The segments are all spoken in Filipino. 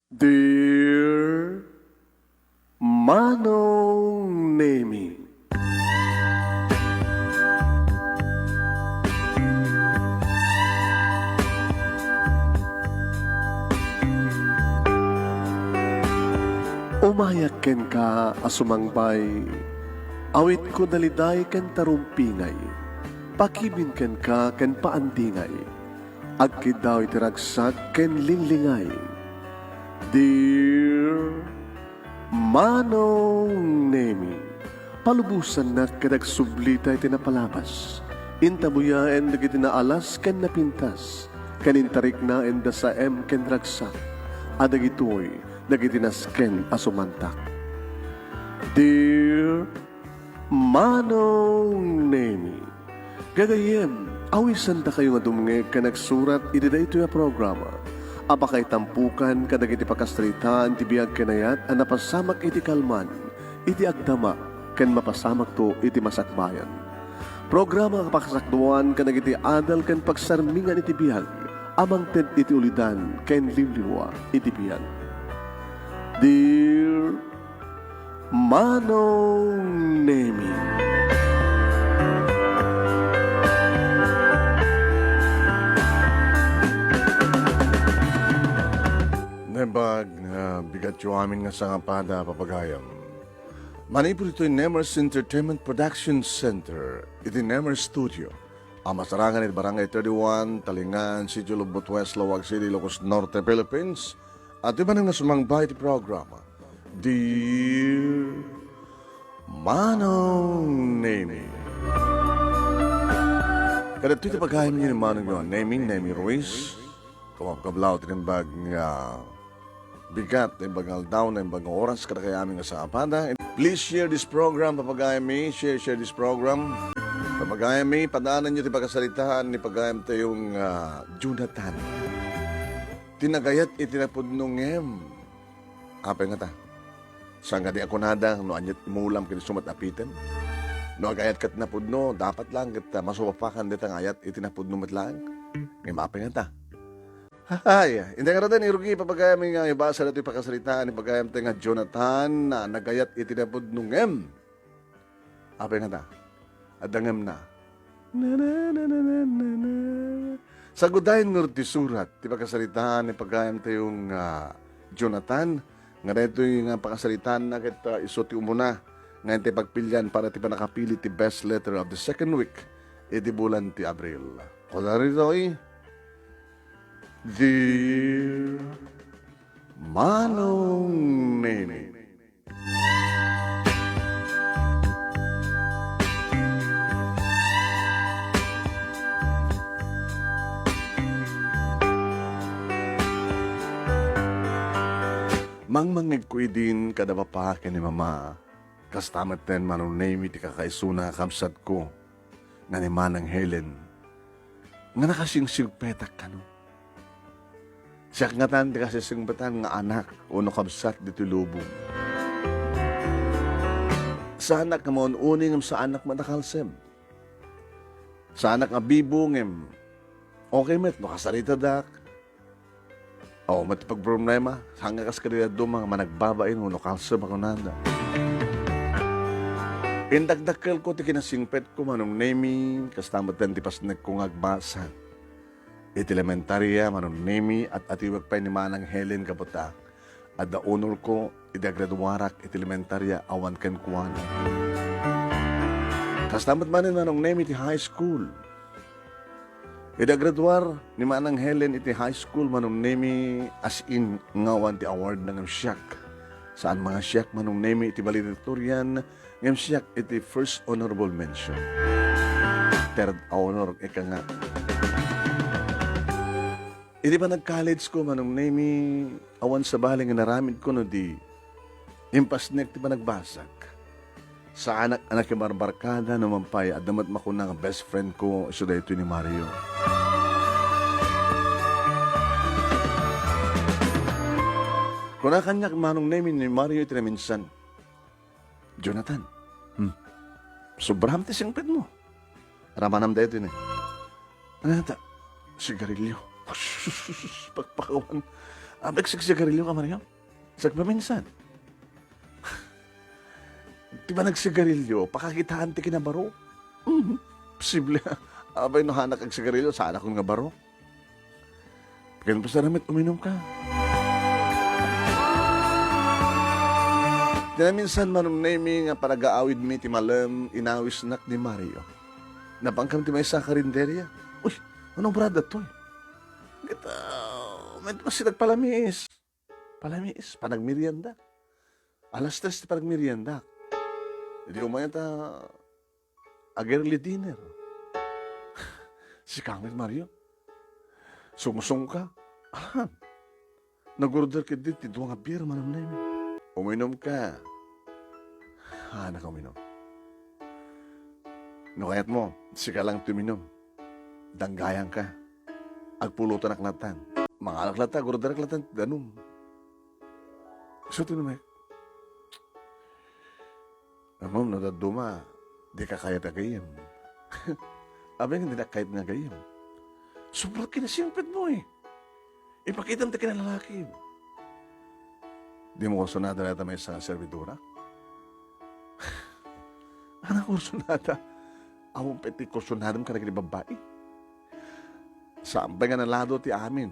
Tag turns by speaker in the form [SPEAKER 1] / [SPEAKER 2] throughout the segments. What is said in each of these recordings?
[SPEAKER 1] Dear Manong Nemi, umayak ken ka asumangbay, awit ko daliday ken tarumpingay, pakibin ken ka ken paandingay, agkid daw itiragsak ken linglingay. Dear Manong Nemi, palubusan na kadagsublita iti napalabas, intabuyaen dagiti naalas ken napintas, kanintarik na enda sa ken ragsak, adagitoy dagiti nasken asumantak. Dear Manong Nemi, gagayem, awisan ta kayo nga dumnge ka nagsurat iti daytoy a programa. Apakay tampukan kadagiti pakastritaan ti biag kenayat a napasamak iti kalman, iti agdama ken mapasamak to iti masakbayan. Programa kapakasakduan kadagiti adal ken pagsarmingan iti biag, amang ted iti ulidan ken limliwa iti biag. Dear Manong Nemi,
[SPEAKER 2] Nebag na bigat yung amin nga sa ngapada papagayam. Manipur ito yung Nemers Entertainment Production Center. Ito yung Nemers Studio. Ang masarangan ito Barangay 31, Talingan, Sitio Lubot West, Lawag City, Ilocos Norte, Philippines. At iba nang nasumangbay iti programa. Dear Manong Nemi. Kada ito pagkayam niyo ni Manong yun, Nemi Ruiz. Kumapkablaw tinibag nga bigat, bagal down, bagang oras kada kaya aming sa apada. Please share this program, papagayami. Share this program. Papagayami, padaanan nyo ti pagkasalitaan ni pagayam tayong Jonathan. Tinagayat itinapudnongem. Apay nga ta. Saan nga di ako nada, no anyat imulam kini sumat apitem. No agayat kat napudno, dapat lang kita masuwapakan ditang ayat itinapudno matlang. Ngayon apay nga ta. Hay, hindi nga rin irugi papagayam nga ibasa na ito yung pakasalitaan ni pagayam tayo nga Jonathan na nagayat itinapod nung em. Apay nga ta? Adangem na. Sagudayin nga rin surat ti pakasalitaan ni pagayam tayo nga Jonathan nga ito yung pakasalitaan na kita iso ti umuna nga ti pagpilyan para ti panakapili ti best letter of the second week iti bulan ti Abril. Kula rito Dear Manong Nemi, mangmangig ko idin kada papa ni mama, kastamat ten Manong Nemi ti kakaisuna kamsat ko nga ni Manang Helen nga nakasingsigpetak kano. Siya nga tan di kasi singbatan nga anak o nakabsat dito lubong. Sa anak nga maun uning sa anak matakalsem. Sa anak nga bibungem. Okay met, makasarita dak. O matipag problema, hanga kas kanila doon mga managbabain o nakalsem ako nanda. Indagdakkel ko ti kinasingpet ko Manong Nemi, kastamatan ti pasnek kong agbasa. Iti elementarya, Manong Nemi, at atiwag pa ni Manang Helen kaputa. At the honor ko, idagraduarak, iti elementarya, awan ken kuwana. Kastamat manin Manong Nemi, iti high school. Idagraduar ni Manang Helen, iti high school, Manong Nemi, as in, ngawan ti award ng siyak. Saan mga siyak, Manong Nemi, iti valedictorian, ngam siyak, iti first honorable mention. Third honor, ika nga. Hindi ba nag-college ko, Manong Nemi, awan sa baling nga naramid ko no di impasnek di ba nagbasag. Sa anak yung barbarkada numampay at damat makuna nga best friend ko iso da ito ni Mario. Kuna kanya Manong Nemi ni Mario ito na minsan, Jonathan, sobrang tising pet mo. Ramanam da ito ni. Ano ta? Sigarilyo. Pagpakawan. Nagsigsigarilyo ka, Mario? Sagpaminsan. Di ba nagsigarilyo? Pakakitaan ti kinabaro? Posible. Abay no hanak ang sigarilyo, sana kong nga baro. Pagyan pa sa ramit, uminom ka. Di na minsan manumnami nga parag-aawid mi ti malam inawis nak ni Mario. Napangkam ti may sa karinderya. Uy, anong brada to? Kita, may kasi nagpalamis. Palamis, panagmerienda. Alas 3 ti panagmerienda. Hindi umaya ta a girly dinner. Si Kamil Mario, sumusong ka. Nag-order ka din, tidwa nga beer, manam na yun. Uminom ka. Nakauminom. No kayat mo, sika lang tuminom. Danggayang ka. Agpulutan aklatan. Mga alaklata, order aklatan, ganun. So, tinumay. Amam, nadaduma, di ka kaya tagayam. Abay hindi na kahit nga gayam. Sobrang kinasimpit mo eh. Ipakita mo ka na lalaki. Di mo kursunada na may sa servidura? Anak kursunada? Awang peti kursunada mo ka na babae. Sampay nga na lado ti amin.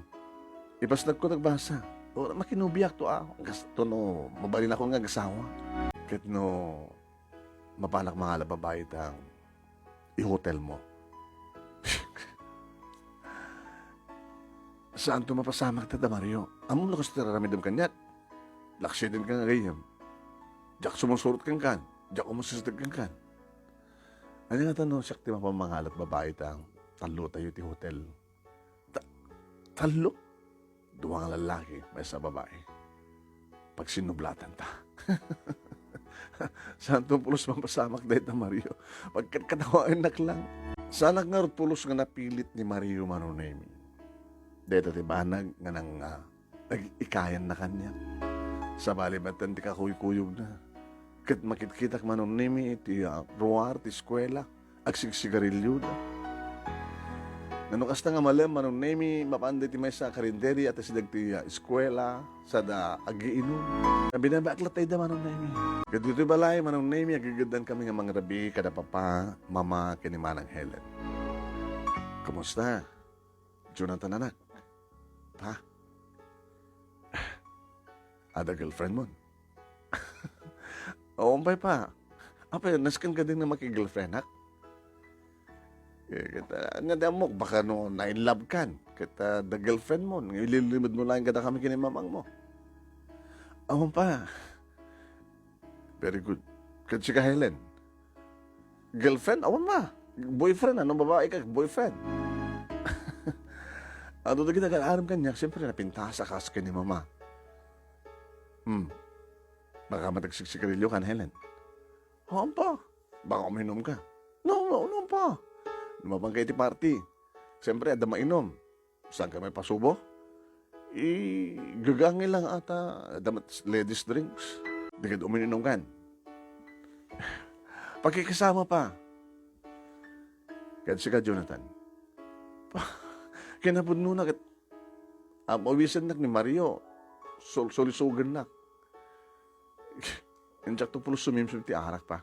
[SPEAKER 2] Ipasnag ko nagbasa. O, makinubiyak to Gasto no, mabalin ako nga gasawa. Kahit no, mapalak mga babae tang i-hotel mo. Saan to mapasamak tada, Mario? Among lakas tiraramidam kanyak. Laksya din ka nga gayam. Diyak sumusurot kang kan. Diyak umusustag kang kan. Ano nga tanong, siyak ti mapamangalat babae tang talo tayo ti hotel. Talo? Duwang lalaki may sa babae. Pag sinublatan ta. Saan itong pulos mapasamak dahil na Mario? Pagkatkatawaan nak lang. Sana nga pulos nga napilit ni Mario Manunemi. Dito tibanag nga nang nag-ikayan na kanya. Sa balibatan di ka kuyog na. Kat makitkitak Manunemi iti ruwar, ti eskwela, agsigsigarilyo na. Nanukas na nga malam, Manunemi, mapanday ti may sa karinderi at sidag ti eskwela, sa da agiinom. Binabaklat tayo da Manunemi. Kat dito balay, Manunemi, agigadan kami nga mga rabi, kada papa, mama, kinimanang Helen. Kumusta? Jonathan anak? Pa? Ada girlfriend mo? Oo, umpay pa. Apa yun, naskan ka din na makigirlfriend, nak? Kita, nga mo, baka no, na-inlove kan. Kita, the girlfriend mo, ililimod mo lang kada kami kinimamang mo. Oo, pa. Very good. Kasi ka, Helen. Girlfriend? Awan ma. Boyfriend, anong babae ka? Boyfriend. Ano na kita aram kanya, siyempre napintasa ka sa kanya mama. Baka matagsiksigarilyo kan, Helen. Oo pa. Baka uminom ka. No, pa. Lumabang kayo ti party. Siyempre, ada mainom. Saan ka may pasubo? Gagangin lang ata. Ada ladies drinks. Di ka uminom kan. Pagkikasama pa. Kasi ka, Jonathan. Kinapod nuna kat mawisan nak ni Mario solisugan nak. Injak to pulos sumimsim ti arak pa.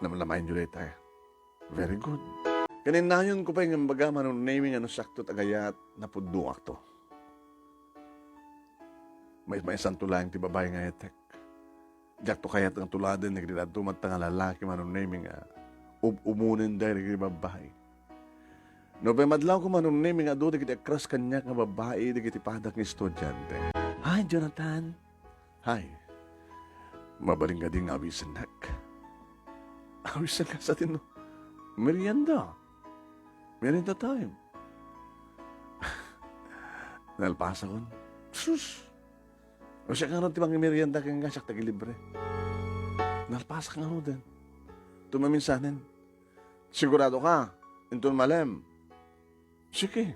[SPEAKER 2] Naman yun tayo. Very good. Kanina yun ko pa yung baga manong naming ano sakto tagayat na puduak to. May isang tulang ti babae nga etek. Diyak to kayat ang tuladan nagdilad tumatang lalaki manong naming umunin dahil nagdi babae. No, pa madlaw ko manunimi nga doon, di kiti kanya nga babae, di kiti padak ng estudyante. Hi, Jonathan. Hi. Mabaling ka din awisan nak. Awisan ka sa atin, no? Merienda. Merienda time. Nalpasa ko. Sus. O siya ka rin timang merienda kang nga siya tagilibre. Nalpasa ka nga rin. Tumaminsanin. Sigurado ka. Intun malam. Sige.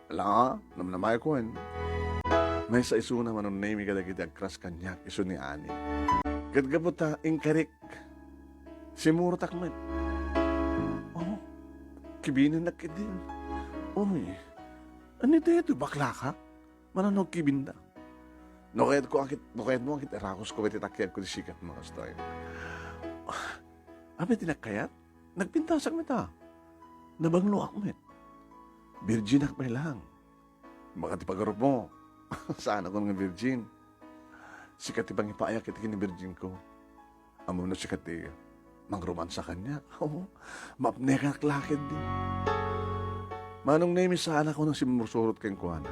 [SPEAKER 2] Ala, namnamay ko yun. May sa iso naman ang name kada kita kras kanyak, iso ni Ani. Kadgabuta, inkarik. Simuro takman. Oh, kibinin na kidin. Uy, ano dito, bakla ka? Mananog kibinda. No kayat mo akit erakos ko betitakyan ko di sikat mga stoy. Abe tinakayat? Nagpintasak meta. Nabanglo ako met. Virgin ak may lang. Baka ti pagarup mo. Saan ako nga virgin? Sikat ibang ipaayak iti ni virgin ko. Amo na sikat mangroman sa kanya. Oo. Mapnekak lakid din. Manong name sana ko nang simursurot kang kuana.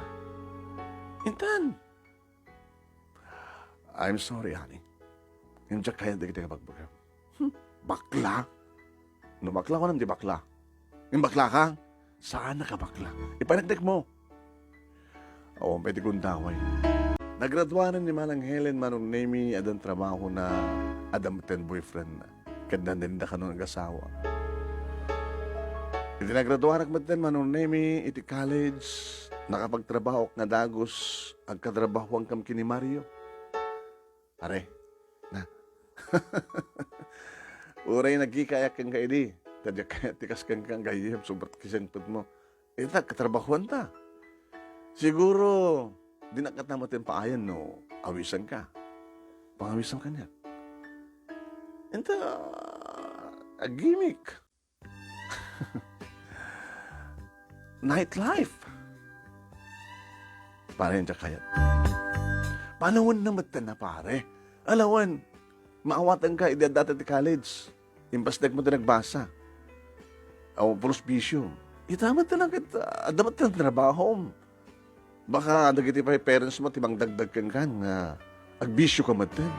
[SPEAKER 2] Intan. I'm sorry, honey. Yung jack kaya di kita kapagbaga. Bakla? No bakla ko nang di bakla. Yung bakla ka? Sana ka bakla? Ipanagdag mo. Oo, pwede kong daway. Nagradwanan ni Manang Helen manong name adang trabaho na adam ten boyfriend na. Kanda din ka nung nag-asawa. Iti nagraduarak maten manong name iti college. Nakapagtrabaho nga dagos ang katrabaho ang kam kini Mario. Are, na. Uray nagkikayak kang kaidi. Tadya kaya tikas kang gayem. Sobrang kisangpad mo. Ita, katrabahuan ta. Siguro, di nakatamatin paayan no. Awisan ka. Pangawisan ka niya. Ita, a gimmick. Nightlife. Pare yung kayat. Panawan na matan na pare. Alawan, maawatan ka, idadata di college. Impastek mo ito nagbasa. O, pulos bisyo. Itamat na lang kita, adamat na trabaho. Baka dagiti pa yung parents mo, timang dagdag kang nga, agbisyo ka matan.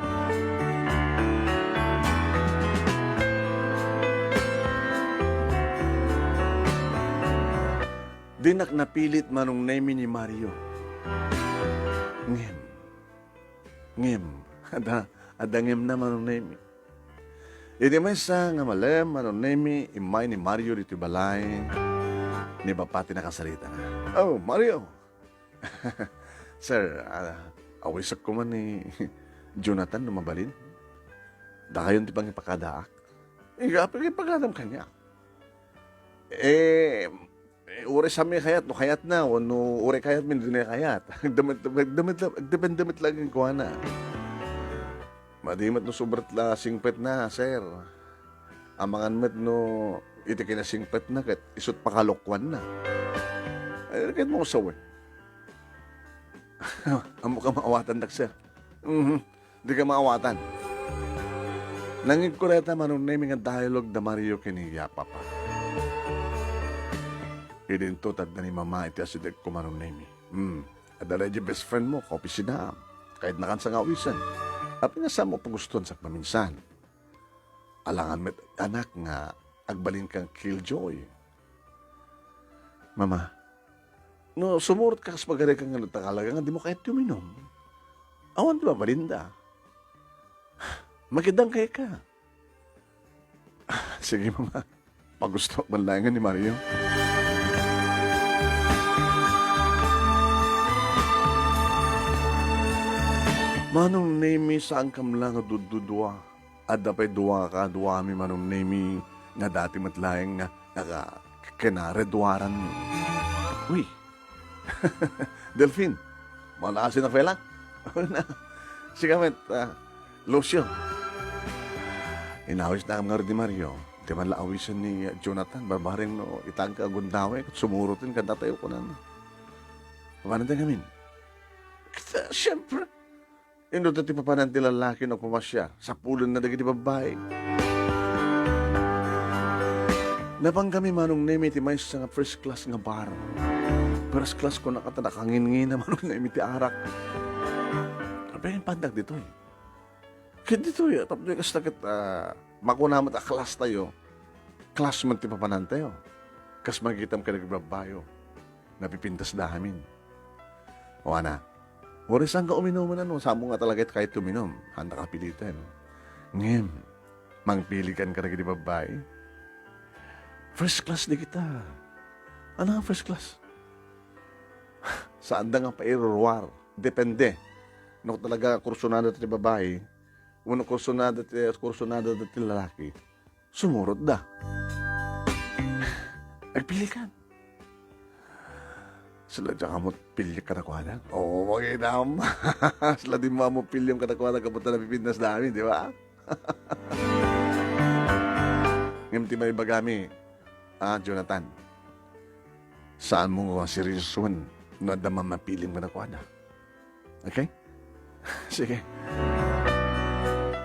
[SPEAKER 2] Dinak napilit manong name ni Mario. Ngem. Ada ngem na manong name. Iti may sa nga malem manong name imay ni Mario dito balay. Ni bapati nakasalita na. Oh, Mario. Sir, awisak ko man ni Jonathan na mabalin. Dakayon ti pang ipakadaak. Igapag ipagadam kanya. Ure sa mi kayat, no kayat na, o no ure kayat min din kayat. Agdamit lang yung kuha na. Madimat no sobrat la singpet na, sir. Amangan met no iti kinasingpet na, kat isot pakalokwan na. Ay, kahit mo usaw eh. Amo ka maawatan dak, sir. Di ka maawatan. Nangig ko reta manong naming ang dialogue da Mario kiniya, papa. Idinto tad na ni mama iti asidek ko manong name. Adala di best friend mo, kopi sinam. Kahit nakan sa ngawisan. At nga mo paguston sa paminsan. Alangan met anak nga agbalin kang killjoy. Mama, no sumurot ka kas pagare kang ano takalaga nga di mo kahit tuminom. Awan di ba balinda? Magidang kay ka. Sige mama, pagusto man lang ni Mario. Manong name saan kam lang dududwa. Ada pa'y duwa ka, duwa mi manong name nga dati matlayang nga kinaredwaran mo. Uy, Delphine, malasin na fela? Sige met, Lucio. Inawis na kang nga di Mario. Di man laawisan ni Jonathan, barbaring no, itang ka gundawe, sumurutin ka datayo ko na. Paano tayo gamin? Siyempre. Ino dati papanan ti lalaki no pumasya sa pulon na dagiti babae. Napang kami manong name iti may sa first class nga bar. First class ko nakangin-ngin na manong name iti arak. Pero yung pandag dito eh. Kaya dito eh, tapos yung kastakit, makunamat a class tayo. Class man ti papanan tayo. Kas magitam ka nagbabayo. Napipintas dahamin. O ana, Boris, saan ka uminom na no? Saan mo nga talaga kahit uminom? Handa ka pilitan. Ngem, mangpilikan ka na di babae. First class di kita. Ano nga first class? Saan da nga pa irorwar? Depende. No talaga kursunada ti babae, uno kursunada ti lalaki, sumurot da. Agpilikan. Sila dyan ka mo pilyang kanakuanan. Oo, mga inam. Sila din mo pilyang kanakuanan kapunta na pipindas namin, di ba? Ngayon ti may bagami, Jonathan, saan mo nga seryoson na dama mapiling kanakuanan? Okay? Sige.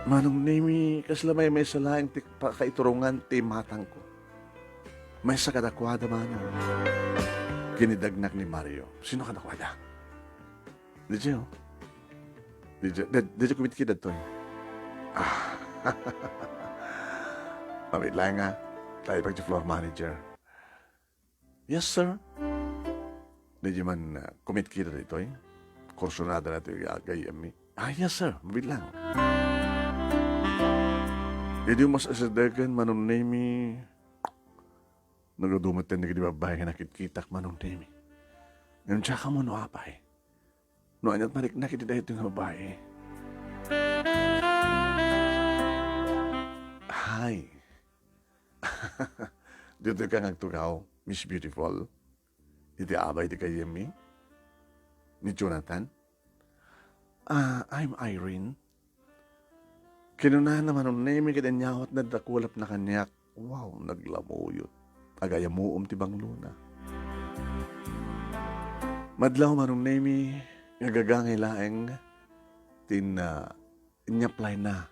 [SPEAKER 2] Manong nimi, kasla may salaing pakaiturungan ti matang ko. May sa kadakwada manong. Kinidagnak ni Mario. Sino kadakwada? Did you? Did you kumit kita to? Mabit lang nga. Tayo pag floor manager. Yes, sir. Did you man kumit kita dito eh? Kursunada na ito yung agay ami. Yes, sir. Mabit lang. Did you mas asadagan manong nemi? Nagadumatan na babae nga nakitkitak manong nemi. Ngayon tsaka mo no apay. No anyat marik nakita dahil ito nga babae. Hi. Dito ka nagtugaw, Miss Beautiful. Iti abay di kay Yemi. Ni Jonathan. I'm Irene. Kinunahan naman ang nemi kadanyawat na dakulap na kanyak. Wow, naglamuyot. Agaya mo tibang luna. Madlaw manong nemi, ngagagangay laeng, in-apply na.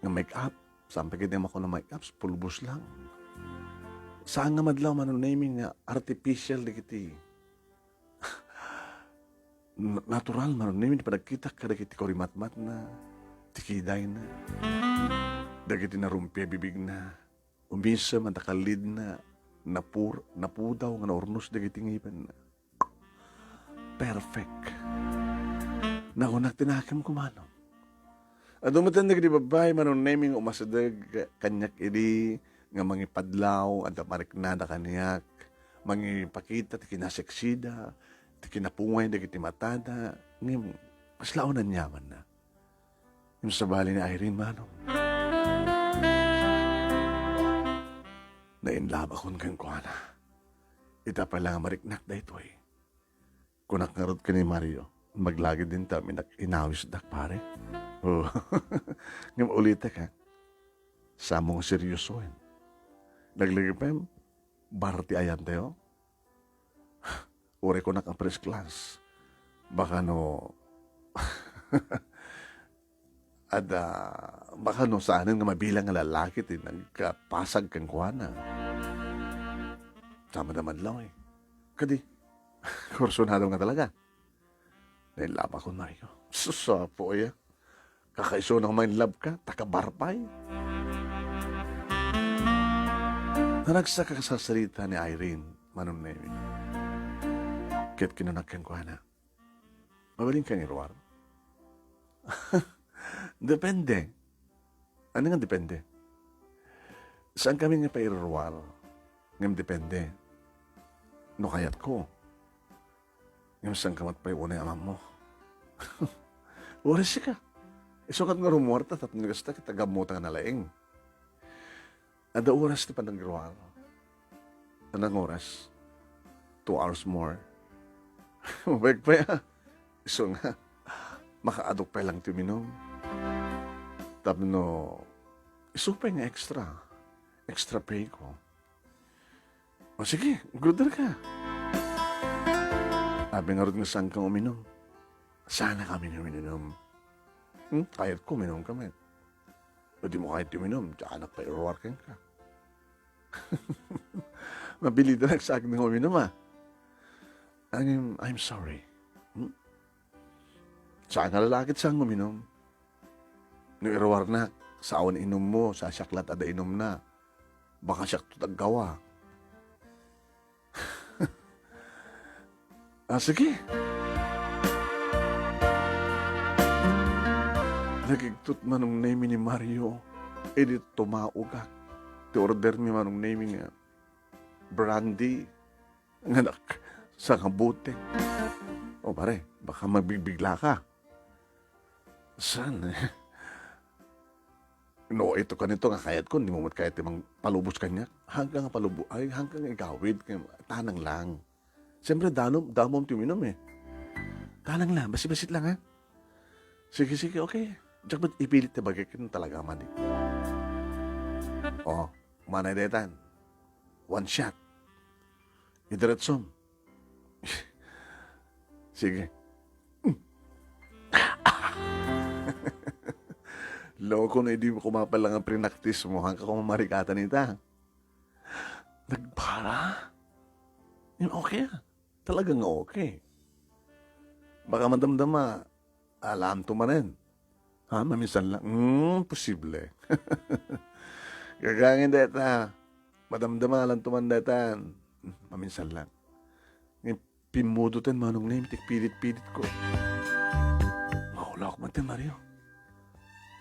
[SPEAKER 2] Nga make-up, sampai kaya ako na make-up, pulbos lang. Saan nga madlaw manong nemi nga artificial di kiti. Natural manong nemi, di pa nagkita ka, di kiti korimat-mat na, tikiday na, di kiti narumpia bibig na, umisa, matakalid na, napudaw, nga naurnos na gitingipan na. Perfect. Nakunak tinakam ko manong. At umatan na kiti babay, manong naming umasadag, kanyak idi, nga mangipadlaw, at mariknada kanyak, mangipakita, ti kinaseksida, ti kinapungay, ti kitimatada, ngim, paslaunan yaman na. Yung sabali ni Irene, manong. Nainlaba kon kang kuana. Ita pa lang mariknak da ito eh. Kung nakarod ka ni Mario, maglagi din kami inawis dak pare. Oh. Ngam ulita ka. Sa mong seryosoin. Naglagi pa yung barati ayan tayo. Uri ko ang press class. Baka no... baka no saanin nga mabilang nga lalaki ti nagkapasag kang kuana. Sama naman lang eh. Kadi, kursunado nga talaga. Nailaba ko na iyo. Susapo ya. Kakaiso ng may love ka, takabarpay. Nanagsaka ka sa salita ni Irene, manong nemi. Kit kinunak kang kuana. Mabaling kang irwar. Depende. Ano nga depende? Saan kami nga pairarwar? Ngam depende. No kayat ko. Ngam saan kamat pa yung unay amam mo? Oras ka. Isukat nga rumorta at nagasta kita gamutan na laing. Ada oras ti panagrawar. Anong oras? 2 hours more. Mabag pa ya. Iso nga. Makaadok pa lang tuminom. Tapos no, isupay nga extra. Extra pay ko. O sige, good ka. Sabi nga rin nga saan kang uminom. Sana kami uminom. Kahit ko, uminom kami. O di mo kahit uminom, tsaka anak pa i-working ka. Mabili na lang sa akin ng uminom I'm sorry. Saan nga lalakit saan uminom? Nung irawar na, sa awan inom mo, sa syaklat ada inom na. Baka siyak tutaggawa. Sige. Nagigtut manong name ni Mario, edit tumaugak. Ti-order ni manong name nga, brandy, nganak, sa kabuti. O pare, baka magbibigla ka. Saan No, ito kanito nga kayat ko, hindi mo kayat timang palubos kanya. Hanggang igawid, tanang lang. Siyempre, damom tuminom eh. Talang lang, basi-basit lang ha. Sige, okay. Diyak ba't ipilit na bagay ka talaga man eh. Oh, manay detan. One shot. Idiretsom. Sige. Loko na hindi mo kumapalang ang prinaktis mo hanggang kung mamarikata nita. Nagpara? Yung okay ah. Talagang okay. Baka madamdama, alam tumanin. Ha, mamisan lang. Posible. Gagangin deta. Madamdama lang tumandetan. Maminsan lang. Ngayon, pimudutan manong name, pilit-pilit ko. Mahula ko man Mario.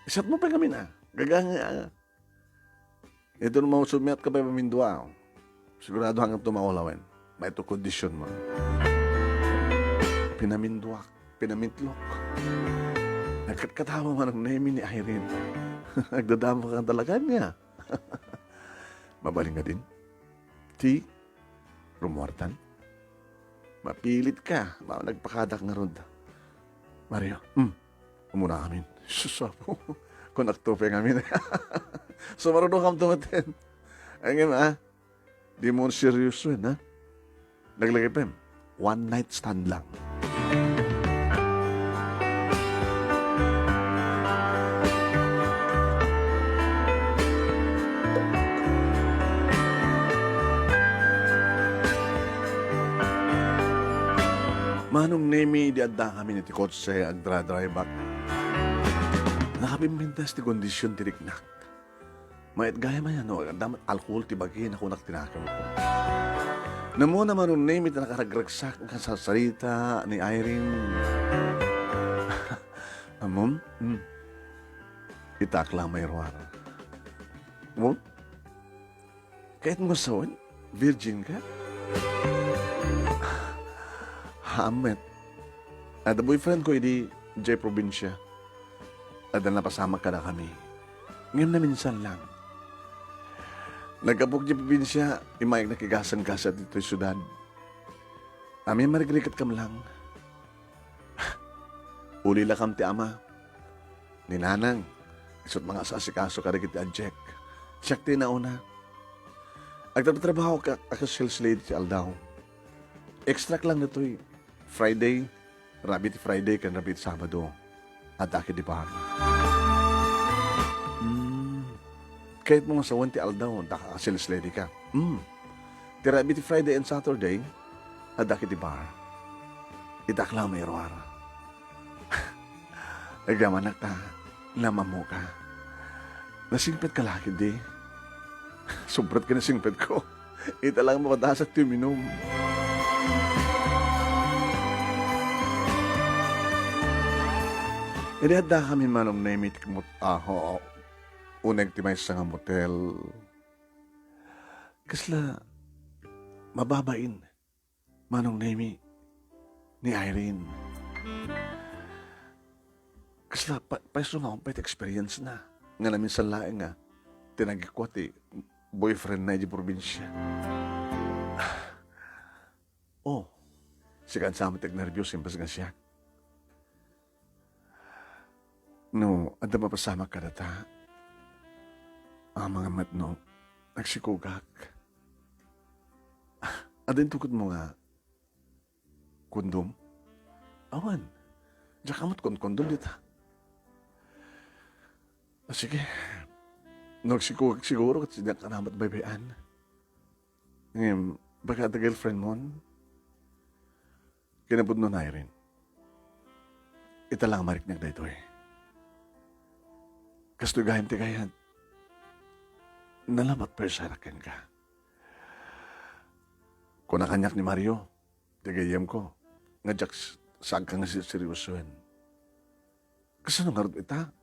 [SPEAKER 2] Isat mo pa kami na. Gagangin. Ito naman sumiat ka pa pamindua. Sigurado hanggang tumakulawin. May ito kondisyon mo. Pinaminduak. Pinamintlok. Nagkatkatawa man ang name ni Irene. Nagdadama ka talaga niya. Mabaling nga din. Ti, rumuartan. Mapilit ka. Nagpakadak nga ron. Mario, umuna kami. Susapo. Kung naktupe kami. So marunong kang tumatin. Ay nga, di mo seryoso yun, ha? Naglagay pa yun. One night stand lang. Manong nemi di adda kami ni tikot sa agdra-drive back. Nakabimbintas ti kondisyon tiriknak. Mayat gaya man yan, no? Damat alkohol ti bagay na kunak tinakaw ko. Namo naman nung nemi ti nakaragragsak ka sa sarita ni Irene. Amom? Itak lang may ruwar. Amom? Kahit mo sawan, virgin ka? Hamet. At boyfriend ko, hindi Jay Provincia. At napasama ka na kami. Ngayon na minsan lang. Nagkabuk Jay Provincia, imayag nakigasan ka sa dito yung syudad. Amin marigrikat kam lang. Uli lang kam ti ama. Ni nanang. Isot mga asasikaso ka rin ti Ajek. Siyak ti nauna. Agtatrabaho ka ako sales lady ti Aldaw. Extract lang na to'y Friday, Rabbit Friday, kan Rabbit Sabado, at aki di pa. Kahit mga sawan ti Aldaw, nakakasilis lady ka. Ti Rabbit Friday and Saturday, at aki di bar. Itak lang may roar. Nagamanak ta, lamam mo ka. Nasingpet ka laki di. Sobrat ka nasingpet ko. Ita lang mapadasak ti minum. Idada kami manong naimit kamot unag ti may sa nga motel. Kasla mababain manong naimi ni Irene. Kasla paiso nga akong experience na. Nga namin sa laing nga tinagikwat boyfriend na di probinsya. Sikan sa amin nervyos imbas nga siya. No, ada mapasama ka na ta. Ang mga matno, nagsikugak. Adin tukod mo nga, kondom? Awan, diya kamot kondom dita. Sige, nagsikugak siguro kasi diya ka namat baybayan. Ngayon, baka the girlfriend mo, kinabud nun na rin. Ita lang marik niyag dito Kasto gahim ti kayan. Nalamat persarakan ka. Kung nakanyak ni Mario, tigayam ko. Nga saan ka nga seryosoin. Kasi nung harap ita,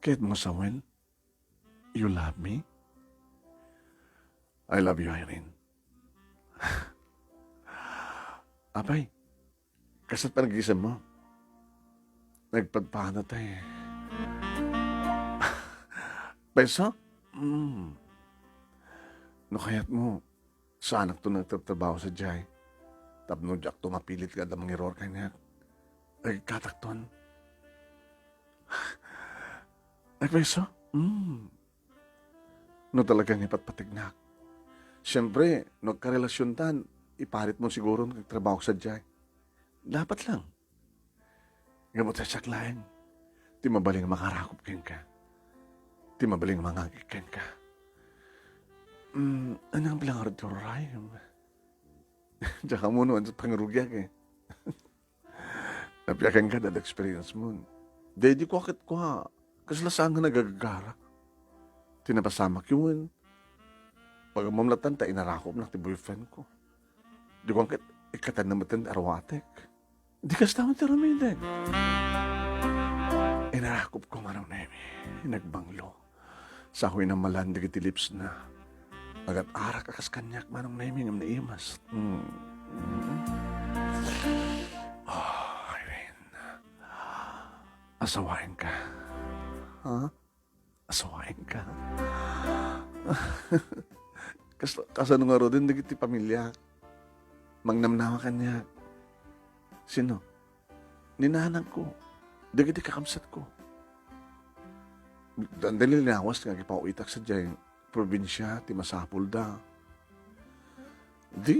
[SPEAKER 2] kahit mo sawen, you love me? I love you, Irene. Apay, kasat pa nag-isip mo. Nagpadpana tayo Peso? No kaya't mo, sa anak to nagtatrabaho sa Jai. Tapno jak tumapilit ka da mangiror kanya. Ay katakton. Ay beso? No talagang ipatpatignak. Siyempre, nagkarelasyon tan, iparit mo siguro nagtrabaho sa jay. Dapat lang. Gamot sa saklayan. Ti mabaling makarakop ken ka. Ti mabaling mangagik ken ka. Anong bilang ardoray? Tsaka mo noon sa pangurugyak eh. Napiyakan ka that experience mo. Dedi ko akit ko ha. Kaslasang nga nagagagara. Tinapasamak yun. Pag mamlatan ta, inarakop na ti boyfriend ko. Di ko akit, ikatan na matan arwatek. Di kas naman ti ramiden. Inarakop ko manong nemi. Nagbanglo. Sa ako'y na malandi kiti lips na. Agat arak akas kanyak manong nemi ngam na imas. Irene. Asawain ka. Ha? Asawain ka. Kasano nga ro din, dagiti pamilya. Mangnamnawa kanya. Sino? Ninanang ko. Dagiti kakamsat ko. Dahil linawas nga kipauitak sa dyan, probinsya, ti masapul da. Di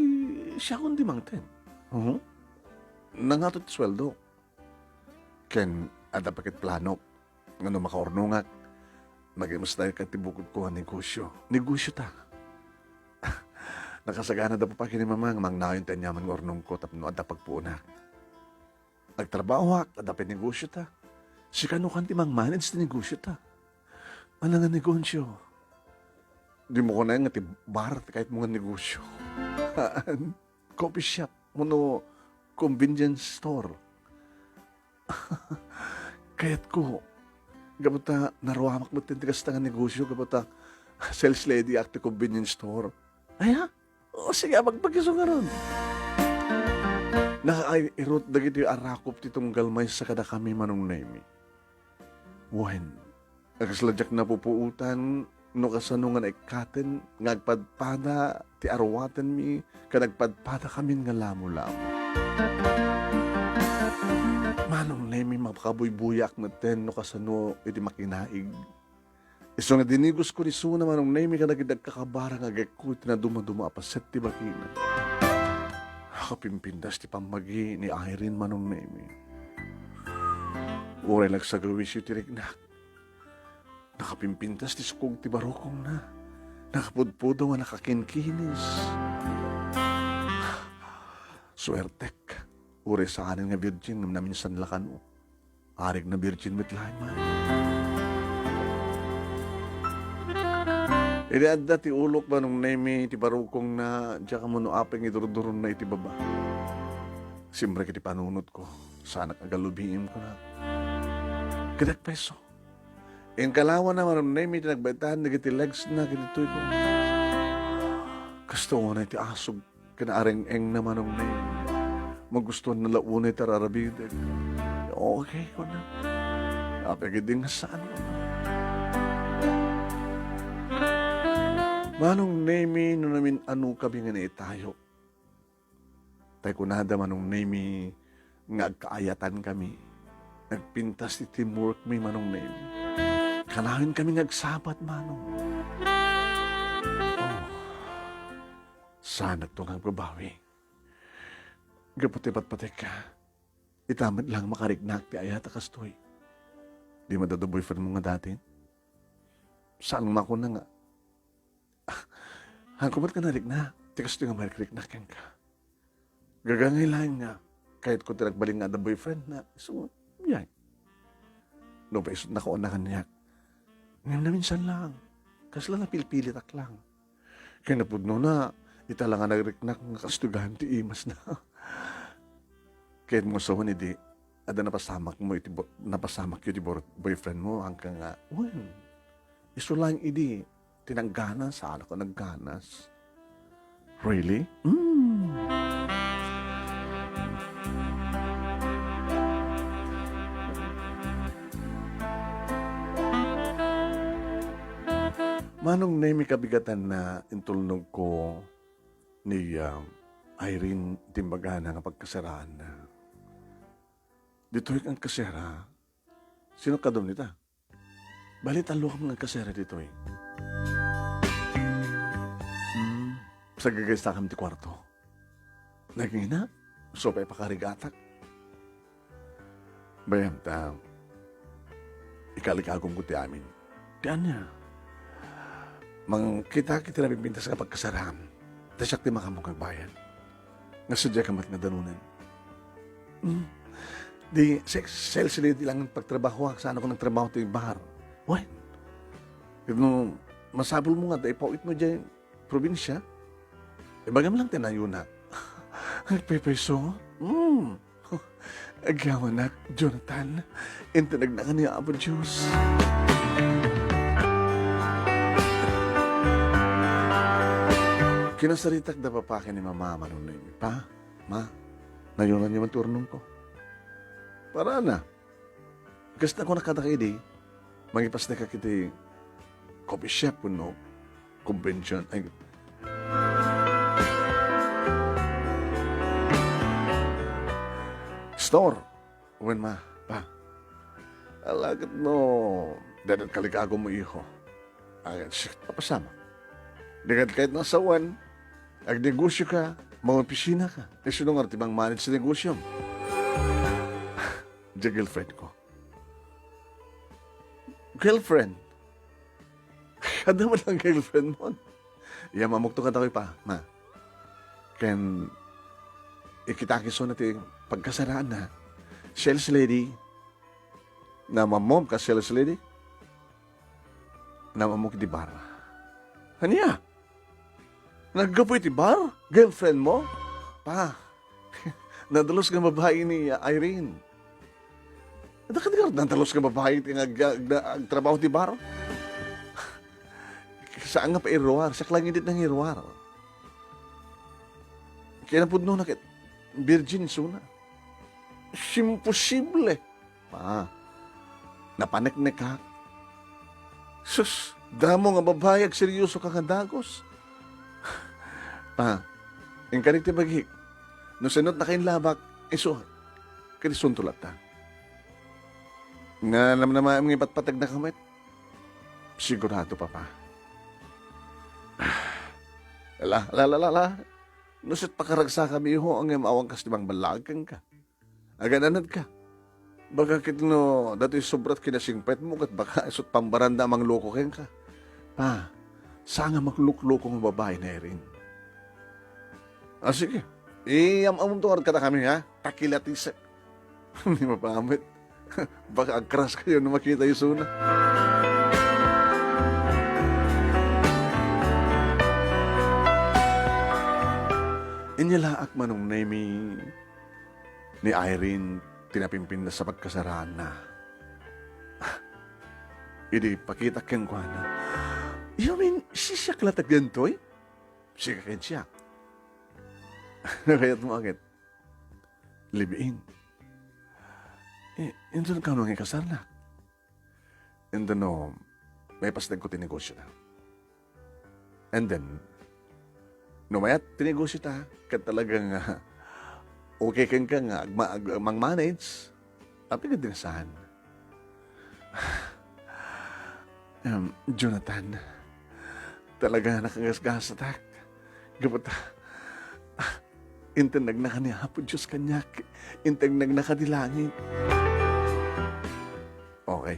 [SPEAKER 2] siya kundi mangten. Nangatot sweldo. Ken, ada pakit plano. Nga makaornungak. Magimas tayo katibukod ko ang negosyo. Negosyo ta. Nakasagana da pa kini mamang mangnayon tayo nyaman ng ornong ko tapno ada pagpuunak. Nagtrabaho hak, adapin negosyo ta. Si kano kan ti mang-manage ti negosyo ta. Ano nga negosyo? Di mo ko na nga ti bar kahit mga negosyo. Coffee shop, muno convenience store. Kayat ko, gabata naruamak mo tintigas nga negosyo, gabata sales lady at the convenience store. Ay ha? O sige, magpagkiso nga ron. Naka-irot dagiti arakop titong galmay sa kada kami manong nemi. When, nakaslajak na pupuutan, no kasano nga naikaten, ngagpadpada, ti arwaten mi, kanagpadpada kamin nga lamo-lamo. Manong nemi, mapakabuy-buyak na ten, no kasano, iti makinaig. Iso nga dinigos ko ni Suna manong nemi ka nagidag kakabara nga gagkut na dumaduma apaset ti bakina. Kapimpindas ti pamagi ni Irene manong nemi. Uray lang sa gawis yu tirignak. Nakapimpindas ti sukog ti barokong na. Nakapudpudo nga nakakinkinis. Swertek. Uray sa anin nga virgin na minsan lakan o. Arig na virgin with man. Iliadda ti ulok ba nung nemi ti barukong na diya ka mo no apeng idurduron na iti baba. Simbre kiti panunod ko. Sana kagalubiin ko na. Kadak peso. En kalawa na manong nemi ti nagbaitan na kiti legs na kinitoy ko. Gusto ko na iti asog kinaareng-eng na manong nemi. Magustuhan na launay tararabideg. Okay ko na. Apagiding saan ko na. Manong nemi no namin ano kami nga naitayo. Tay kunada manong nemi nga agkaayatan kami. Nagpintas ti teamwork mi manong nemi. Kanawin kami ngagsabat manong. Oh, sana ito nga babawi. Gaputi-pat-pati ka. Itamad lang makarignak ti ayata kastoy. Di madado boyfriend mo nga dati. Saan mako na nga? Hangkumat ka narik na. Tikas ito nga marik na keng ka. Gagangay lang nga. Kahit ko tinagbaling nga na boyfriend na. So, yan. No, pa isot na ko na kanyak. Ngayon na minsan lang. Kasi lang napilpilit ak lang. Kaya napudno na. Ita lang nga nagriknak nga kastugahan ti imas na. Kahit mo sawan hindi. Ada napasamak mo iti napasamak yung di boyfriend mo. Hanggang nga, well, iso lang idi. Tinangganas, sana ko nagganas. Really? Manong nemi kabigatan na intulnog ko ni Irene, timbaga na nga pagkasaraan na. Dito'y ang kasera. Sino ka doon nita? Balit ang luha mga kasera dito'y. Sa gagaysta kami ti kwarto. Naging so pa'y pakarigatak. Bayam ta, ikalikagong ko ti amin. Tiyan niya. Mang kita na bibintas ka pagkasaraan. Tasyak ti makamukang bayan. Nga sadya ka mat nga danunan. Di, sales lady lang ang pagtrabaho. Saan ako nagtrabaho ito yung bahar? What? Kung masabol mo nga, ipawit mo dyan probinsya. Bagam lang tinayo na. Nagpepeso? Agawan na, Jonathan. Intinag na ka niya, Apo Diyos. Kinasaritak da pa ni Mama Manunin. Pa, Ma, nayunan niyo man turnong ko. Para na. Kasi na ko nakadakidi, magipas na ka kiti coffee shop no, convention. Ay, store. Uwan ma, pa. Alagat no, dadat kalikago mo iho. Ayan, shit, papasama. Dagat kahit nasawan, agnegosyo ka, mga opisina ka. Kasi nung artibang manage sa negosyo. Diya girlfriend ko. Girlfriend? Kada mo lang girlfriend mo. Iya, mamukto ka tayo pa, ma. Ken, ikitakiso natin pagkasaraan na. Sales lady, na mamom ka sales lady, na mamok di bar. Haniya? Naggapoy ti bar? Girlfriend mo? Pa, nadalos nga babae ni Irene. Nadalos nga babae ti trabaho ti bar? Saan nga pa iruar? Sa klangin dit ng iruar. Kaya napudno na virgin suna. Imposible. Pa, napanek-nek ka. Sus, damo nga babae ag seryoso ka nga dagos. Pa, yung kanig ti bagi, no senot na kayong labak, iso, kanisun tulat ta. Nga naman naman ang ipatpatag na kamit, sigurado pa pa. La. Nusit pakaragsa kami ho ang awang kas dimang balagang ka. Agananad ka. Baka kit no, dato'y sobrat kinasingpet mo kat baka isot pambaranda mang loko ken ka. Pa, saan nga magluk-loko ng babae na rin? Ah, sige. Amon tungkol ka na kami, ha? Takilatis. Hindi mapamit. Baka agkras kayo na makita yung suna. Inyalaak manong name ni Irene tinapimpin na sa pagkasaraan na. Idi pakita keng kwa na. You mean, siyak latag ganito eh? Siya ken siyak. Kaya tumakit. Libiin. Ito na ka nung ikasar na. And then, may pasdag ko tinegosyo na. And then, mayat tinegosyo ta, kat talagang okay kang nga, mang-manage, tapi ka dinasahan. Jonathan, talaga nakagasgas atak. Gapot, intinag na kaniya po Diyos kanyak, intinag na kadilangin. Okay,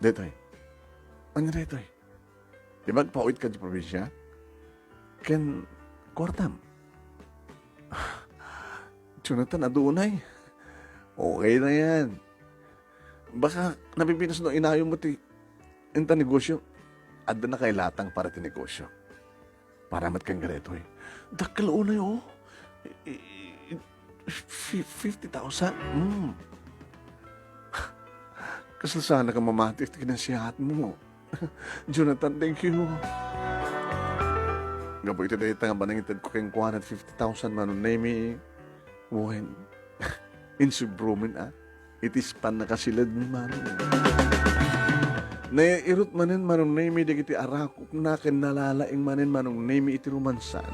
[SPEAKER 2] detoy. Ano detoy? Di magpawit ka di probinsya? Ken, kwartam. Jonathan, adunay. Okay na yan. Baka napipinas no inayo mo ti inta negosyo. Adda na kay latang para ti negosyo. Para mat kang gareto eh. Dakal unay oh. 50,000? Kasal sana ka mamati at kinasihat mo. Jonathan, thank you. Gapo ito dahil nga banangitad ko kayong 150,000 manon name when insubrumin it is pan nakasilad ni manon. Naiirot manin manon name dagiti arakok na kinalalaing manin manong name iti rumansan.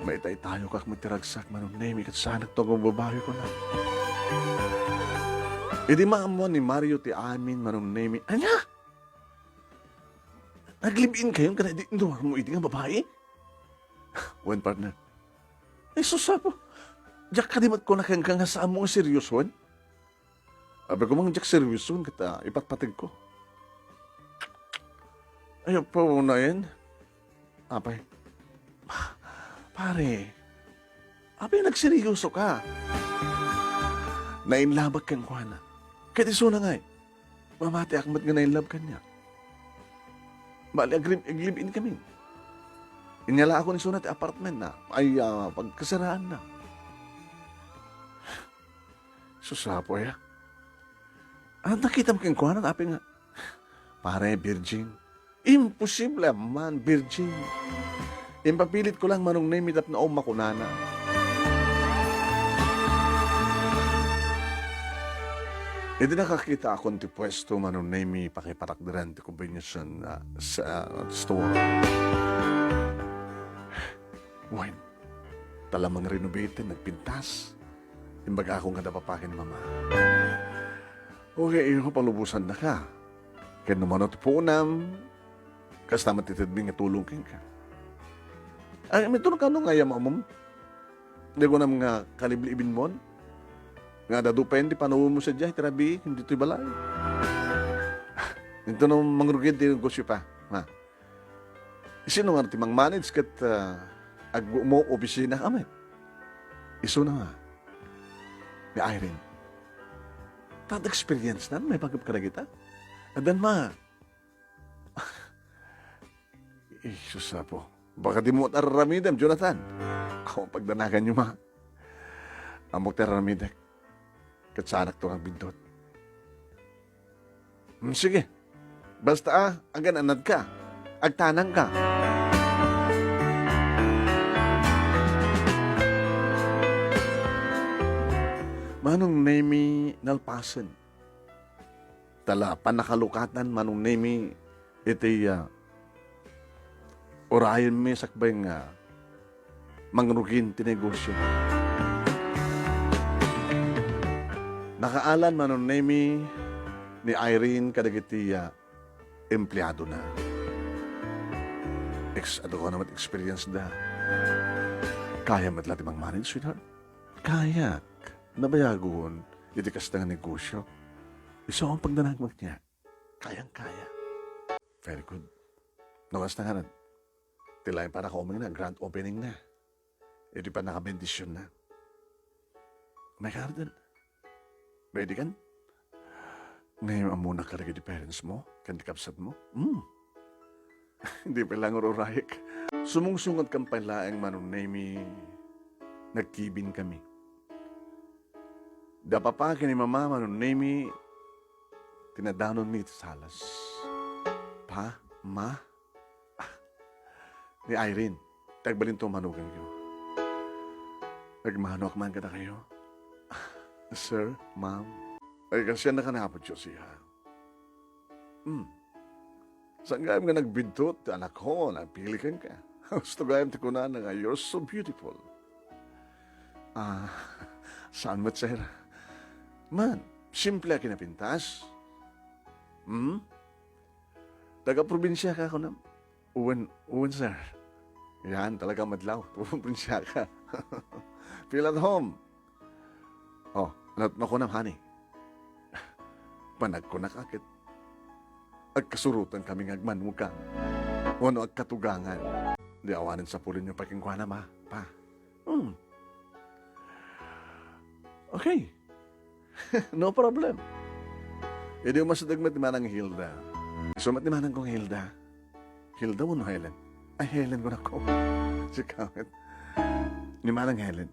[SPEAKER 2] May tay tayo kak magtiragsak manong nemi kat sanak to ang babae ko na. Idi maamon ni Mario ti amin manong nemi. Anya? Naglibin kayo ka na di mo iti nga babae? Wen partner. Ay susapo. Diyak kadimat ko na kang nga saan mo nga seryoson? Abi ko mang diyak seryoson kita ipatpatig ko. Ayaw pa na yan. Apay. Pare, abi nagseryoso ka. Nainlabag kang kuhana. Kahit iso na nga eh. Mamati akmat nga nainlab ka niya. Bali, aglibin kami. Inyala ako ni Sunat apartment na. Ay, pagkasaraan na. Susapo ya. Nakita mo kang kuhana, tapi nga. Pare, virgin. Imposible man, virgin. Impapilit ko lang manong namitap na makunana. Ito nakakita akong ti pwesto manong nami pakipatakdiran ti combination sa store. Wine, talamang renovated, nagpintas. Imbaga akong kada papakin mama. Okay, iyo palubusan na ka. Kaya naman ti punam, kas naman titidbing nga tulong ka. Ay, may tulong ka nung ngayam mo. Hindi ko na mga kaliblibin mo. Nga dadupen, di panuwi mo sa dyan, tirabi, hindi ito'y balay. Ito nung mangrugid, di negosyo pa. Ha? Sino nga timang manage kat mo opisina kami. Iso na nga. Ni Irene. Tad experience na, may pagkap ka na kita. Adan ma. Isus po. Baka di mo tararamidam, Jonathan. Ako pagdanagan nyo, ma. Amok tararamidam. Katsanak to ang bindot. Sige. Basta agan anad ka. Agtanang ka. Manong nemi nalpasan. Tala panakalukatan manong nemi iti orayan may sakbay nga mangrugin ti negosyo. Nakaalan manon nemi ni Irene kadagiti empleyado na. Ano ko naman experience na. Kaya matla timang manage, sweetheart? Kaya. Nabayagon, itikas na nga negosyo. Iso ang pagdanagmag niya. Kayang-kaya. Very good. Nawas na nga na. Tilayin para ka na, grand opening na. Ito pa nakabendisyon na. My garden. Ready kan? Ngayon muna ka lagi di parents mo, kan di kapsat mo. Hindi pa lang ururayik. Sumungsungot kang palaang manong nami, nagkibin kami. Dapapakin ni mama manong nami, tinadanon mi salas. Pa, ma, ni Irene, tagbalin to manugang yun. Nagmano man ka na kayo. Sir, ma'am. Ay, kasi nakanapot siya siya. Saan gayam nga nagbintot, anak ko, napilikan ka. Gusto gayam ti kunan nga, you're so beautiful. Saan mo't sir? Man, simple kinapintas. Taga-probinsya ka ako na. Uwan, sir. Yan, talaga madlaw. Probinsya ka. Feel at home. Oh, natunok ko ng honey. Panag ko nakakit. Agkasurutan kami ngagman mo ka. Wano agkatugangan. Di awanin sa pulin yung pakingkwana, ma. Pa. Okay. No problem. Hindi mo masadagmat ni Manang Hilda. Sumat ni Manang kong Hilda. Hilda mo no, Helen? Ay, Helen ko na ko. Si Kawit. Ni Manang Helen.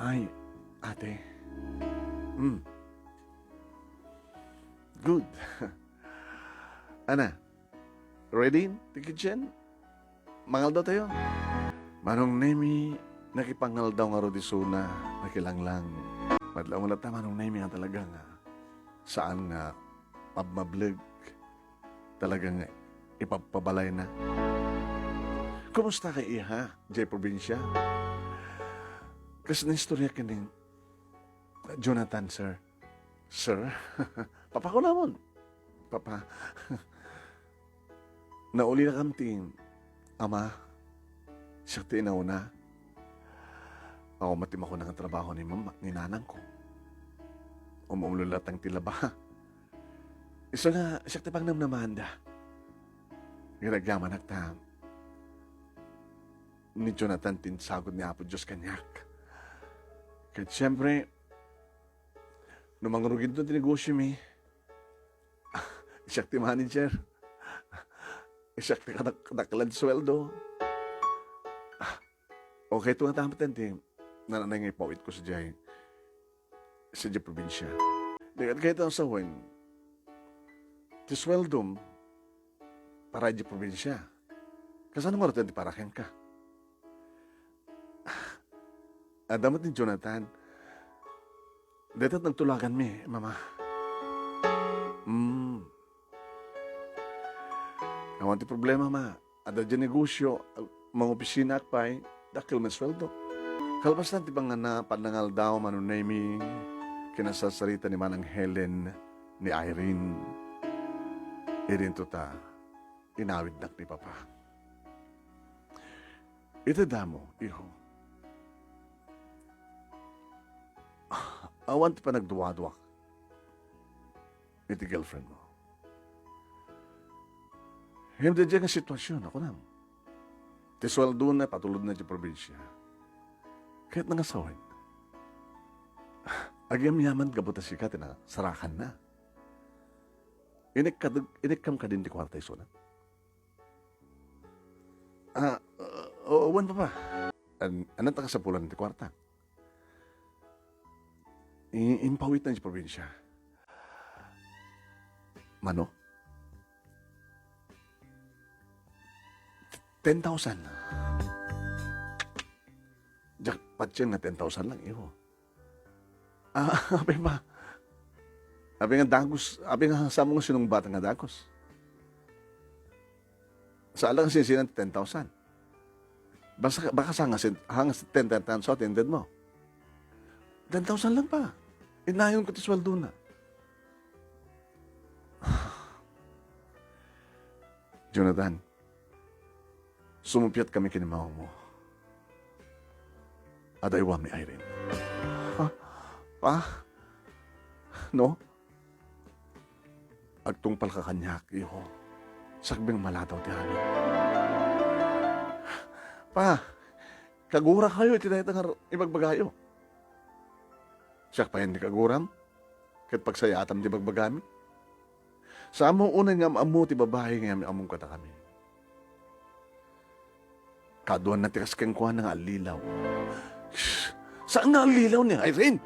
[SPEAKER 2] Ay, ate. Good. Ana, ready? Tikidjen? Mangal daw tayo. Manong nemi, nakipangal daw nga rodisuna, nakilanglang. Madlaw mo ta manong nemi nga talaga nga. Saan nga, pabmablig. Talaga nga, ipapabalay na. Kumusta ka iha, Jay Probinsya? Kasi na istorya ka ni Jonathan, sir. Sir? Papa ko naman. Papa. Nauli na kamting. Ama, siya tinaw na. Ako matim ako ng trabaho ni mama, ni nanang ko. Umululat ang tilaba. Isa nga, siya tipang namnamanda. Ginagyaman nagtam. Ni Jonathan tinsagod ni Apo Diyos kanyak. Kahit siyempre, numangrugin doon tinegosyo mi. Siya ti manager. Siya ti kanakalan sweldo. Okay, ito nga tamat ti. Nananay nga ipawit ko sa Jay. Sa Jay Probinsya. Kahit kahit ang sawan, ti sweldo para Jay Probinsya. Kasano mo rin ti parakin ka? Damat ni Jonathan. Dito't nagtulagan mi, mama. Awan ti problema, ma. Ada dyan negosyo, mga opisina akpay, dakil man sweldo. Kalbas na ti bang na panangal daw manunay mi kinasasarita ni Manang Helen ni Irene. Irin to ta, inawid nak ni Papa. Ito damo, iho. Awan ti pa nagduwadwak. Iti girlfriend mo. Hindi dyan nga sitwasyon, ako nam. Ti sweldo na, patulod na di probinsya. Kahit nangasawin. Agyam yaman kabuta sikat na sarakan na. Inikam ka din di kwarta iso na. Uwan pa pa. Anong takasapulan di kwarta? Impawit na di probinsya. Mano? 10,000. Jack, patsyan na 10,000 lang, iho. Abe ba? Abe nga dagos, abe nga sa mga sinong bata nga dagos. Sa alang sinsinan 10,000. Baka sa hangas 10,000 so attended mo. 10,000 lang pa. Inayon ko ti sweldo na. Jonathan, sumupyat kami kinimaw mo. At aywa mi Irene. Pa? No? Agtungpal ka kanyak, iho. Sagbing malataw ti hani. Pa, kagura kayo, itinayat ang ibagbagayo. Siyak pa hindi kaguram. Kahit pagsayatam di bagbagami. Sa among unang nga maamu ti babae nga among kata kami. Kaduan na tikas keng kuha ng alilaw. Saan nga alilaw niya, Irene?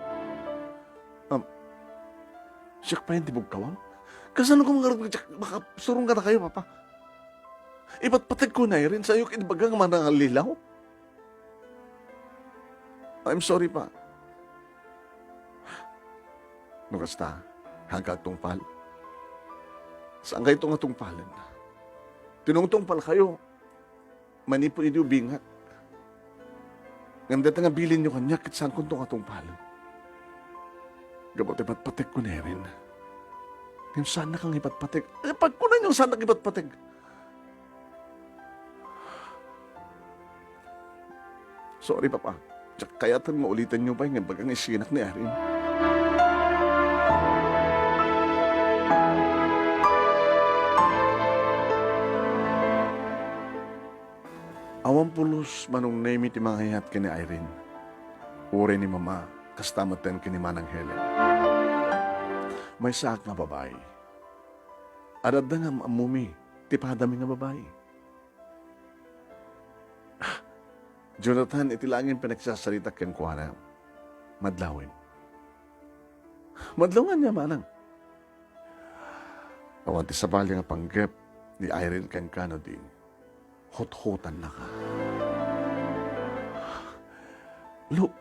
[SPEAKER 2] Siyak pa hindi bugkawang? Kasano kung baka surong ka na kayo, Papa? Iba't patag ko na, Irene, sa'yo kinibagang manang alilaw? I'm sorry, pa. Nukasta, hanggang tungpal. Saan kayo itong tungpalan? Tinungtungpal kayo. Manipo inyo bingat. Nganda nga bilin nyo kanya kit saan kong itong tungpalan. Gabot ipatpatik ko na rin. Ngayon saan na kang ipatpatik? Pag ko na nyo saan na ipatpatik? Sorry, Papa. Kaya tan maulitan nyo pa yung bagang isinak ni Erin. Awan pulos manong name iti mga hayat kini Irene. Uri ni Mama, kastamatan kini Manang Helen. May saak nga babae. Adad na nga amumi, tipadami nga babae. Jonathan, itilangin pinagsasalita keng kuwana. Madlawin. Madlawan niya, Manang. Awan ti sabali nga panggap ni Irene keng kano din. Hot-hotan na ka. Look,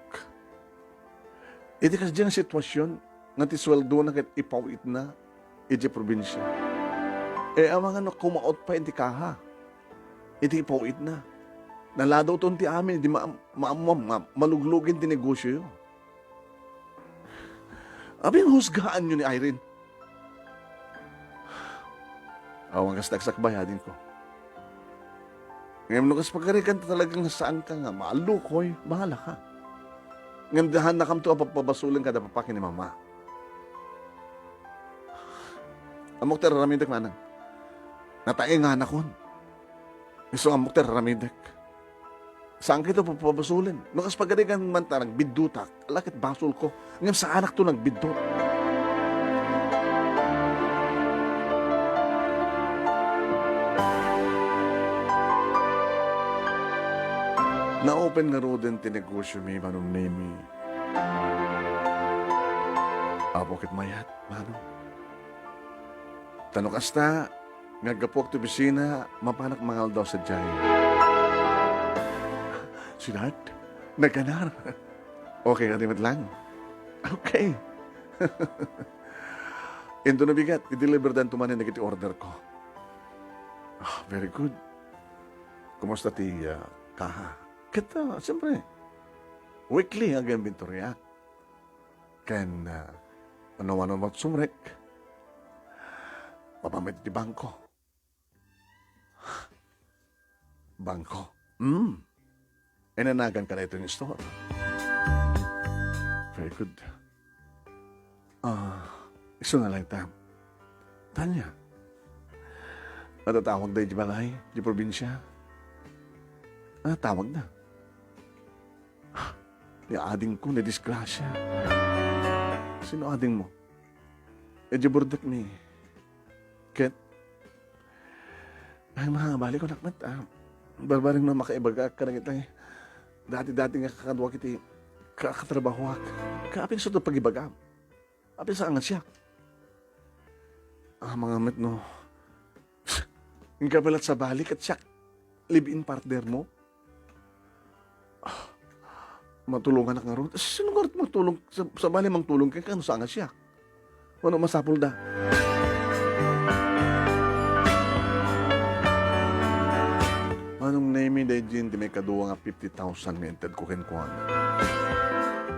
[SPEAKER 2] iti kasi dyan ang sitwasyon nga ti sweldo na kahit ipawit na iti probinsya. Ang mga kumaot pa iti kaha. Iti ipawit na. Naladaw to ti amin, di maluglugin ti negosyo yun. Abing husgaan yun ni Irene. Awang kas nagsakbayadin ko. Ngayon nung kas pagkarikan talagang saan ka nga, maalukoy, bahala ka. Ngayon dahan na kam to papabasulan ka da papakin ni mama. Amok terramidek manang. Natae nga na kon. Iso amok terramidek. Saan kita papabasulin? Nung kas pagkarikan man tarang bidutak, alakit basol ko. Ngayon sa anak to nagbidot. Na-open nga ro din tinegosyo mi, manong name. Apokit mayat, manong. Tanong kasta, ngagapok to bisina, mapanak mangal daw sa jay. Sinad, nagkanar. Okay, katimat lang. Okay. Ito na bigat, i-deliver dan tumanin na kiti order ko. Oh, very good. Kumusta ti kaha? Kita, siyempre, weekly ang inventory. Kan, ano-ano matsumrek, papamit di bangko. Bangko? Enanagan ka na ito yung store. Very good. Iso na lang tam. Tanya, natatawag na di balay, di probinsya. Tawag na. Ni ading ko, na disgrasya. Sino ading mo? Di burdak ni Ket. Ay, balik ko nakmat. Barbaring na makaibaga ka na kita. Dati-dati nga kakadwa kiti kakatrabaho ak. Kaapin sa ito pag-ibagam. Apin sa angan siya. Mga met no. Ang kabalat sa balik at siya live-in partner mo. Matulungan na nga ron. Sino nga rin magtulong? Sa bali mang tulong kaya kano saan nga siya? Ano masapol da? Anong name day din di may kaduwa nga 50,000 nga ented ko kinkuhan.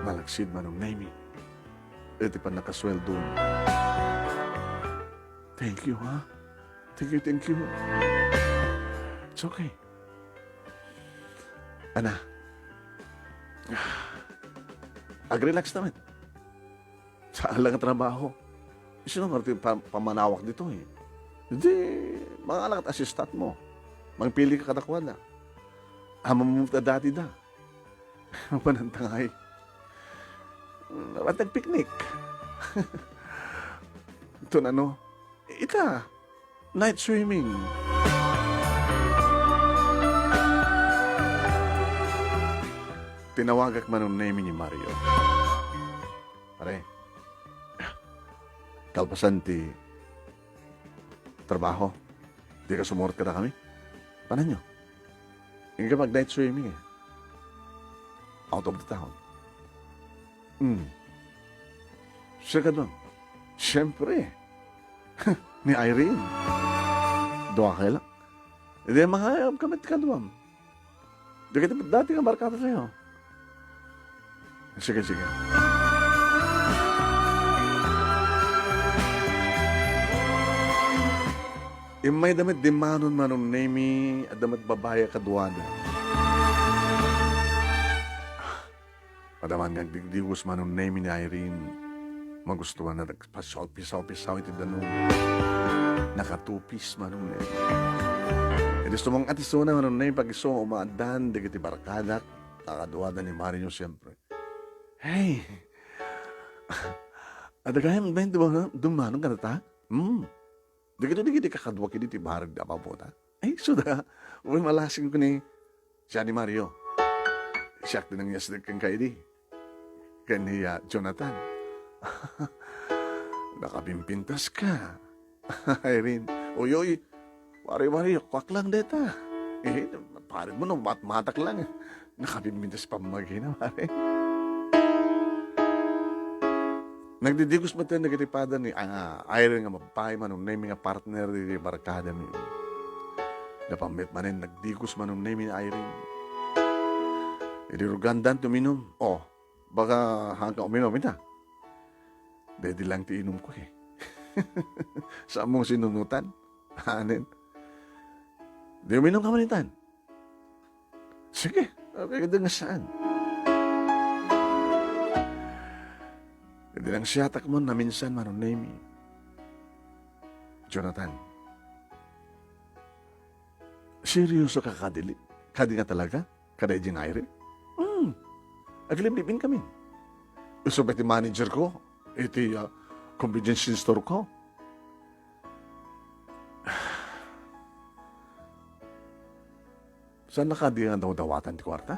[SPEAKER 2] Malagsid manong name. Iti pa nakasweldo. Thank you, ha? Thank you. It's okay. Ana, ag-relax naman. Saan lang ang trabaho? Sino nga pamanawak dito eh? Hindi, mga anak at assistant mo. Mangpili ka katakwan na. Amam mo dati da. Panantangay. At nag-picnic. Ito na no. Ita, night swimming. Tinawagak man ang name ni Mario. Pare, kalpasan ti trabaho. Di ka sumort ka na kami. Paano nyo? Hindi ka mag-night swimming eh. Out of the town. Siya ka doon. Siyempre. Ni Irene. Doa kayo lang. Hindi mga kamit ka doon. Di ka dati nga barkada sa'yo. Sige. May damit di manon nemi at damit babaya kaduada. Padaman nga digdigos manon nemi ni Irene. Magustuhan na nagpasaw-pisaw iti danon. Nakatupis manon nemi. Iti sumang atisuna manon nemi pag-iso umaadan digiti barkadak. Kakaduada ni Mario siyempre. Hey! Adagayam ba yung dumanong ka na ta? Di kakadwa kini ti barag da pa po ta. Ay, suda. Uy, malasing ko ni siya ni Mario. Siya din ang yasdag kang kaidi. Kaniya Jonathan. Nakabimpintas ka. Irene. Uy, wari-wari, kwak lang deta. Parin mo nung matak lang. Nakabimpintas pa magina, pare. Nagdidigos mo tayo nagitipada ni Irene nga mapay manong name nga partner di barkada mi. Napamit manin nagdigos manong name ni Irene. Idirugandan tuminom. Oh, baka hanggang uminom ita. Dede lang ti inom ko eh. Sa mong sinunutan. Hanin. Di uminom ka manitan. Sige, okay ka nga saan. Hindi lang siyatak mo na minsan manon name. Jonathan, seryoso ka kadili? Kadi nga talaga? Kada ijinayri? Aglibibin kami. Gusto ba iti manager ko? Iti convenience store ko? Saan nakadi nga daw dawatan ti kwarta?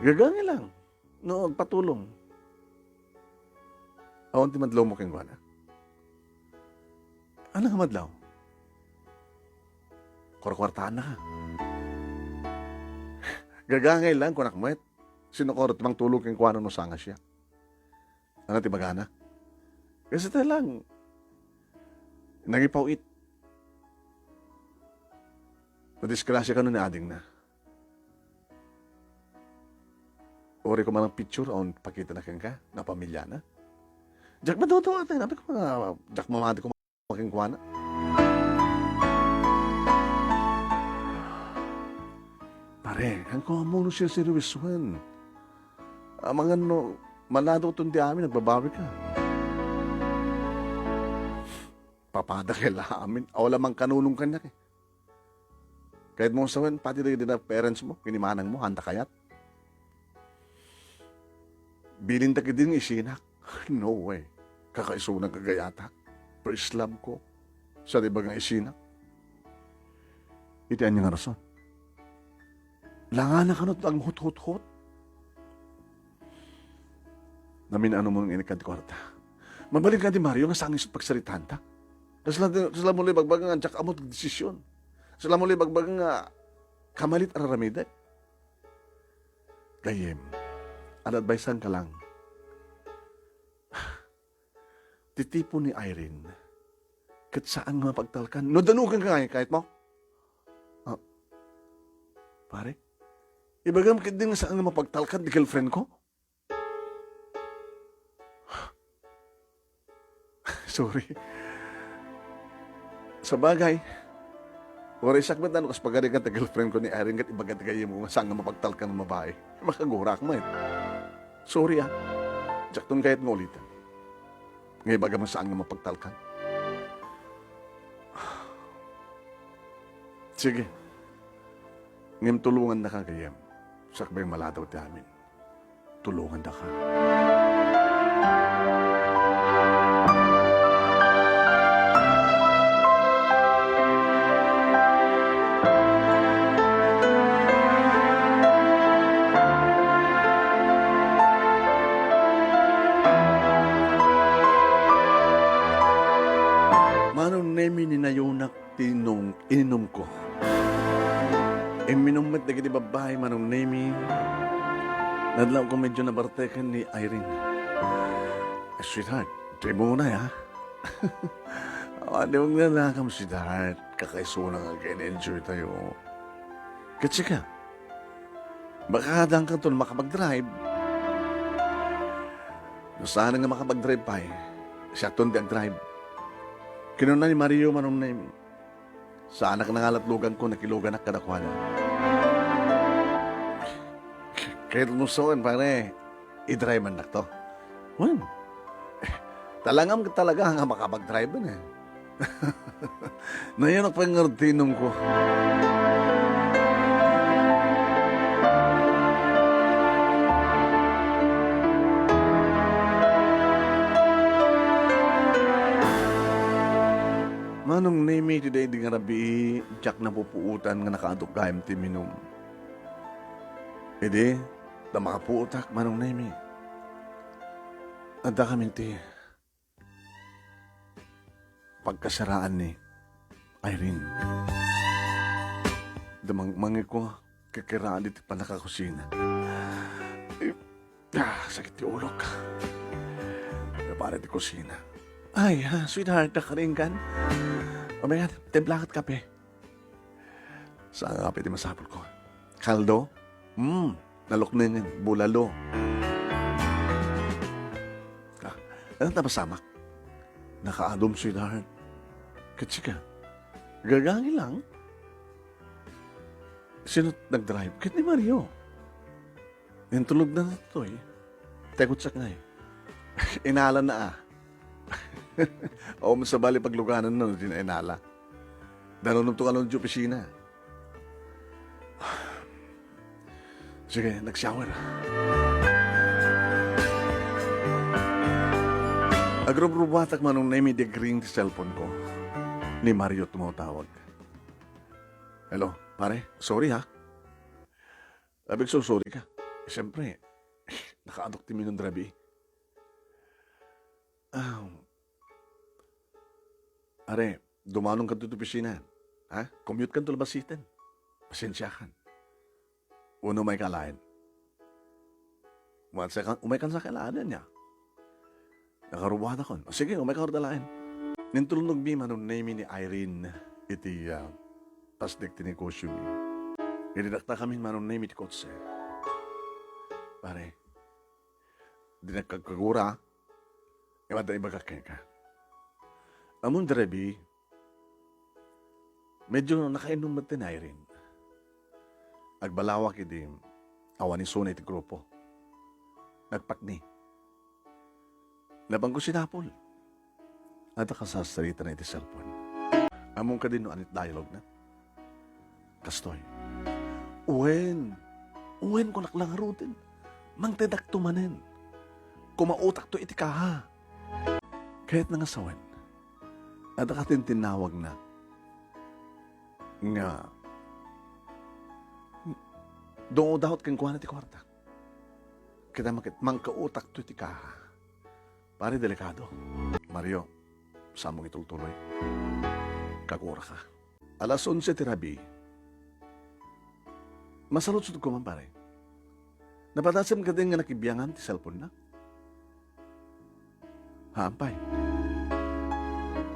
[SPEAKER 2] Gagangi lang. No, patulong. Awan ti madlaw mo keng gwana. Ano nga madlaw? Kwarkwartaan na ka. Gagangay lang kung nakmet. Sinukor timang tulog keng kwano no sanga siya. Ano ti bagana? Kasi talang nagipawit. Nadiskrasya ka nun ni ading na. Ori ko man ang picture on pakita na keng ka, na pamilya na. Jack madoto ata, nabi ko mga Jack mamati ko making kwana. Pare, ang kumamuno siya si Ruizwan. Mga no, malado itong di amin, nagbabawi ka. Papada kaila amin, awala mang kanunong kanya eh. Kahit mo sawan, pati rin na parents mo, kinimanang mo, handa kayat. Bilin ta din isinak. No way. Kakaisunan kagayata. First love ko. Sa diba nga isinak. Itian niya nga rason. Langan na kanot ang hot-hot-hot. Namin ano mo nang inikad ko rata. Mabalik ka di Mario, nga sangis at pagsaritahan ta. Sala mo libag-bag nga jak amot desisyon. Sala mo libag-bag nga kamalit araramida. Gayem, advicean ka lang. Titipo ni Irene, kat saan nga pagtalkan? No, danugan ka nga kahit mo. Pare, ibagam kit din saan nga mapagtalkan di girlfriend ko? Sorry. Sa bagay, wari sakmet na, kas pagari ka girlfriend ko ni Irene, kat ibagat-gaya mo nga saan nga mapagtalkan ng babae. Makagurak mo eh. Sorry ah. Jaktun kahit nga ulitan. Ngayon baga mo saan nga mapagtalkan. Sige. Ngayon tulungan na ka kayem. Sakbay maladaw ti amin. Tulungan na ka. Manong nemi ni nayunak tinong ininom ko. Minumat na kiti babae manong nemi. Nadlaw ko medyo nabartekan ni Irene. Sweetheart, try mo muna ya. Ano mong nanakam, sweetheart. Kakaisunan nga enjoy tayo. Kasi ka, baka hadang ka ito makapag-drive. Sana nga makapag-drive pa eh. Siya ito ang drive. Kinuna ni Mario manong name. Sa anak na ngalatlugan ko, nakilugan na kadakwana. Kahit musuan, pare, i-drive man na to. Well, talangam ka talaga nga makapag-drive na eh. Na yun ang pangartinong ko. Manong name today di nga rabi jak na pupuutan nga nakaadok gayam ti minum. Ede, da makapuutak manong name. Anda kami ti pagkasaraan ni Irene. Da mangi ko kakiraan dito pa nakakusina. Sakit ti ulok. Da para di kusina. Ay, sweetheart, nakaring kan? Oh my God, templakat kape. Saan nga pwede masapol ko? Kaldo? Nalok na yan, bulalo. Anong tapasamak? Naka-adom, sweetheart. Katsika, gagangi lang. Sino nag-drive? Kit ni Mario. Yung tulog na ito eh. Tekot sak nga eh. Inala na O, masabali pagluganan na, hindi na inala. Danunong to ka lang sa opisina. Sige, nag-shower. Agrobrubatak manong naimi ring sa cellphone ko. Ni Mario tumatawag. Hello, pare. Sorry ha. Sabi ko, sorry ka. Siyempre, naka-adokti mo yung drabi. Are, dumanong ka dito opisina. Ha? Commute ka dito labasitan. Pasensya ka. Uno may kalain. Umay kan sa kailangan niya. Nakarubuhan ako. Sige, umay ka ordalain. Nintulog mi manon name ni Irene iti pasdek tinegosyo mi. Ididakta kami manon name iti kotse. Pare, di nagkagkagura. Iwada iba kakay ka. Amon drebi, medyo nakainom mo tin Irene. Agbalawak iti awan ni Sona iti grupo. Nagpakni. Nabang ko sinapol. At nakasasarita na iti cellphone. Among ka din no anit dialogue na. Kastoy. Uwen ko naklangarutin. Mangtedak tumanen. Kumautak to iti kaha. Kahit nangasawan. At nakatin tinawag na. Nga. Doon o dahot kang kuha na ti kwarta. Kita mangkautak to iti kaha. Pare, delikado. Mario, samong itultuloy. Kagura ka. Alas 11 tirabi. Masalutsod ko man, pare. Napatasam ka din nga nakibiyangan ti cellphone na. Hampay.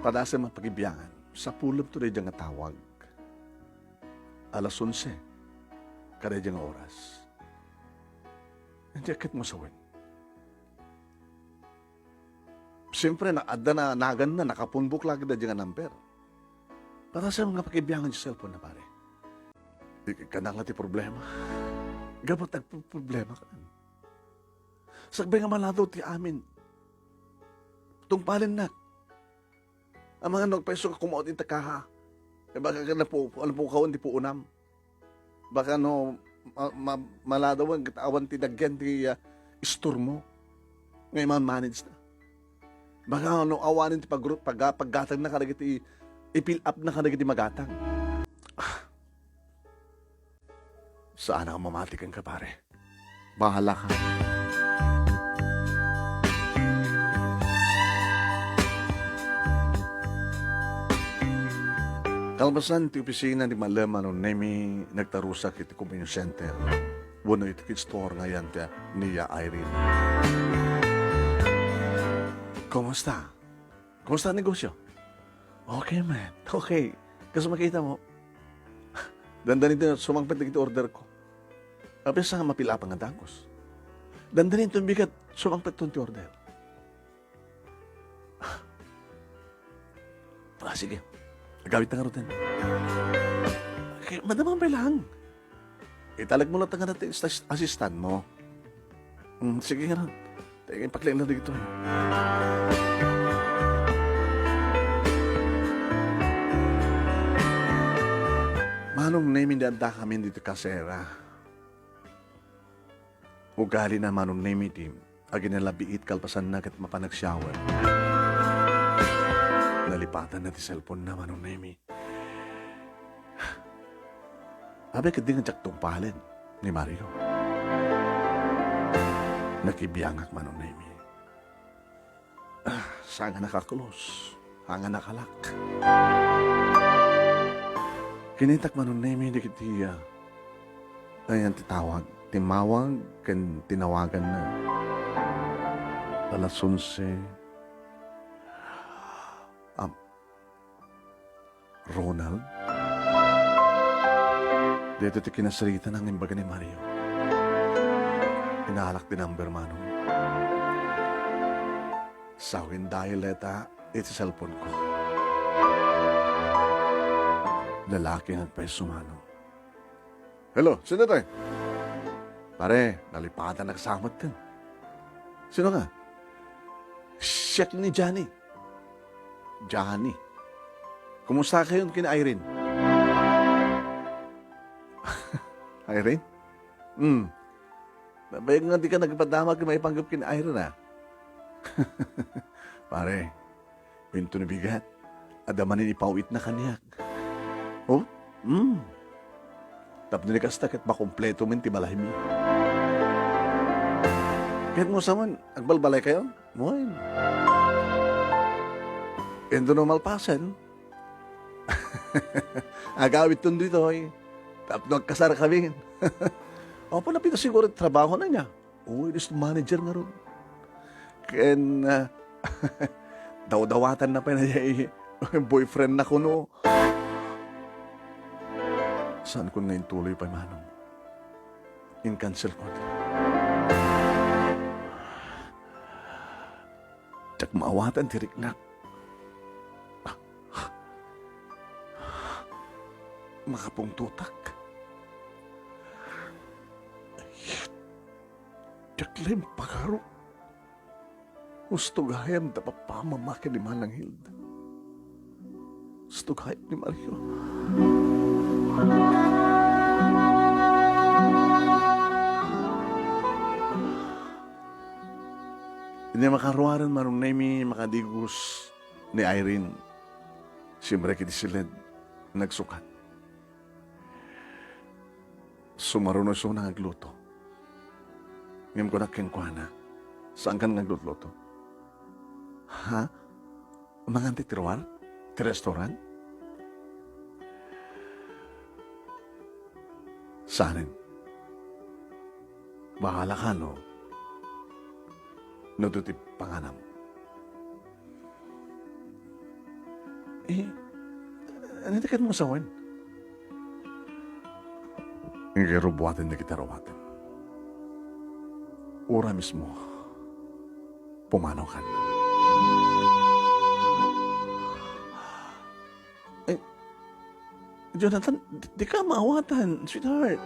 [SPEAKER 2] Padasam ang pakibiyangan. Sa pulap to rin nga tawag. Alas 11. Kada nga oras. Ang jacket mo sawin. Siyempre, nagan na, nakapunbok lagi na dyan nga number. Para sa mga pakibiyangan sa cellphone na pare. Kanang nga ti problema. Gabot nagpo-problema ka. Sagbay nga malado ti amin. Tungpalin na. Ang mga nagpaiso ka kumaot ita kaha. E baka ka na po, alam po kawan, di po unam. Baka no, maladawan, awan ti dagyan ti store mo. Ngayon manage na. Baka ano, awanin ti paggatang na kadagiti, i-fill up na kadagiti magatang. Saan ako mamatikan ka, pare? Bahala ka. Kalbasan ti opisina ni Malaman o Nemi nagtarusak iti convenience center. Wano iti store ngayon ti niya Irene. Kumusta? Kumusta ang negosyo? Okay, man. Okay. Kasi makita mo, dandanin din sumangpit na iti order ko. Kapag sa mapilapang ang dangos. Dandanin itong bigat, sumangpit itong order. Sige. Gawit na nga rin. Okay, madamang ba lang? Italag mo lang nga natin assistant mo. Sige nga rin. Tingin pakling na dito. Manong namin danda kami dito kasera. Ugali na manong namin team. Agi nalabiit kalpasan na kat mapanag-shower. Nalipatan na ti cellphone na manong namin. Abe ka din nga tsak tungpalin ni Mario. Nakibiyangak manong namin. Saan nga nakakulos? Hanga nakalak. Kinitak manong namin di kitiya. Ayan titawag. Timawag kan tinawagan na. Alas 11. Ronald? Dito ti kinasarita ng imbaga ni Mario. Inalak din number, Manong. Sawin dahil leta, ito sa cellphone ko. Lalaki ang peso, Manong. Hello, sino tayo? Pare, nalipatan nagsamot din. Sino ka? Shit ni Johnny. Johnny. Kumusta kayo kina Irene? Irene? Bayag nga di ka nagpadamag na may panggap kina Irene, ha? Pare, pinto na bigat. Adamanin ipawit na kanyak. Oh? Tapos nilikasta kat makompleto min ti balay mi. Kahit mo saman, agbalbalay kayo? Moin. Endo normal pasan. Agawit tun dito, eh. Tapos nagkasar kami. Opo, napita siguro trabaho na niya. Uy, is manager nga ron. Ken, daw-dawatan na pa na niya, boyfriend na ko, no. Saan ko ngayon tuloy pa, Manong? In-cancel ko. Tsak maawatan, tirik na. Makapong tutak. Tsak pagaro. Gusto gayam dapat pamamakin ni Manang Hilda. Gusto gayam ni Mario. Hindi makaruaran marong naimi makadigos ni Irene. Siyempre kiti silid nagsukat. Sumaruno siya na nagluto. Ngayon ko nakengkwana. Saan ka nagluto? Ha? Mga antitiruan? Ti restaurant? Saanin? Bahala ka, no? Natutip panganam. Ano ka mo sa akin? Hindi rubuatin na kita rubuatin. Ura mismo, pumanaw ka. Jonathan, di ka maawatan, sweetheart.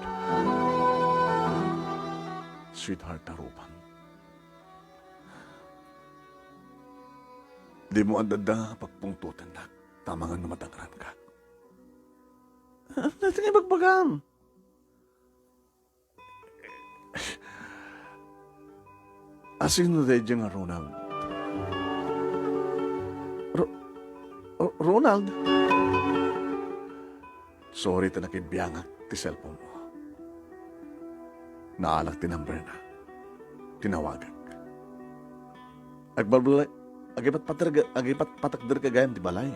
[SPEAKER 2] Sweetheart, tarupan. Di mo andada pagpungtutan na tama nga namatangran ka. Natin nga bagbagam. Asin na tayo dyan nga, Ronald. Ronald? Sorry ta nakibiyangak ti cellphone mo. Naalak ti number na. Tinawagak. Agbalbalay, agipat patakder ka gayam ti balay.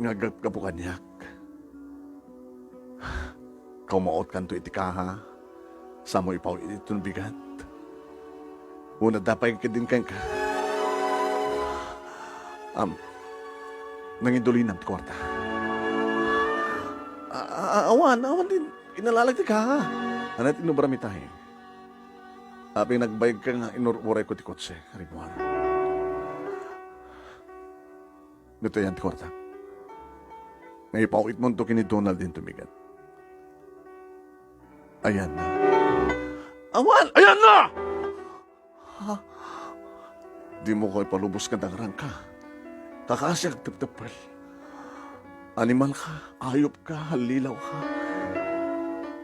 [SPEAKER 2] Ngagkapukan niyak. Kaumaot kan to itikaha. Sa mo ipaw itong bigat. Una dapay ka din kang ka. Nangindulinan ti kwarta. Awan din. Inalalag ti ka. Anat inubrami tayo. Aping nagbayag ka nga inururay ko ti kotse. Karibuan. Dito yan ti kwarta. Ngayon mo to kini Donald din tumigat. Ayan na. Awan! Ayan na! Ha? Di mo ko ipalubos ka ng rangka. Kakasyak tagtapal. Animal ka, ayop ka, halilaw ka.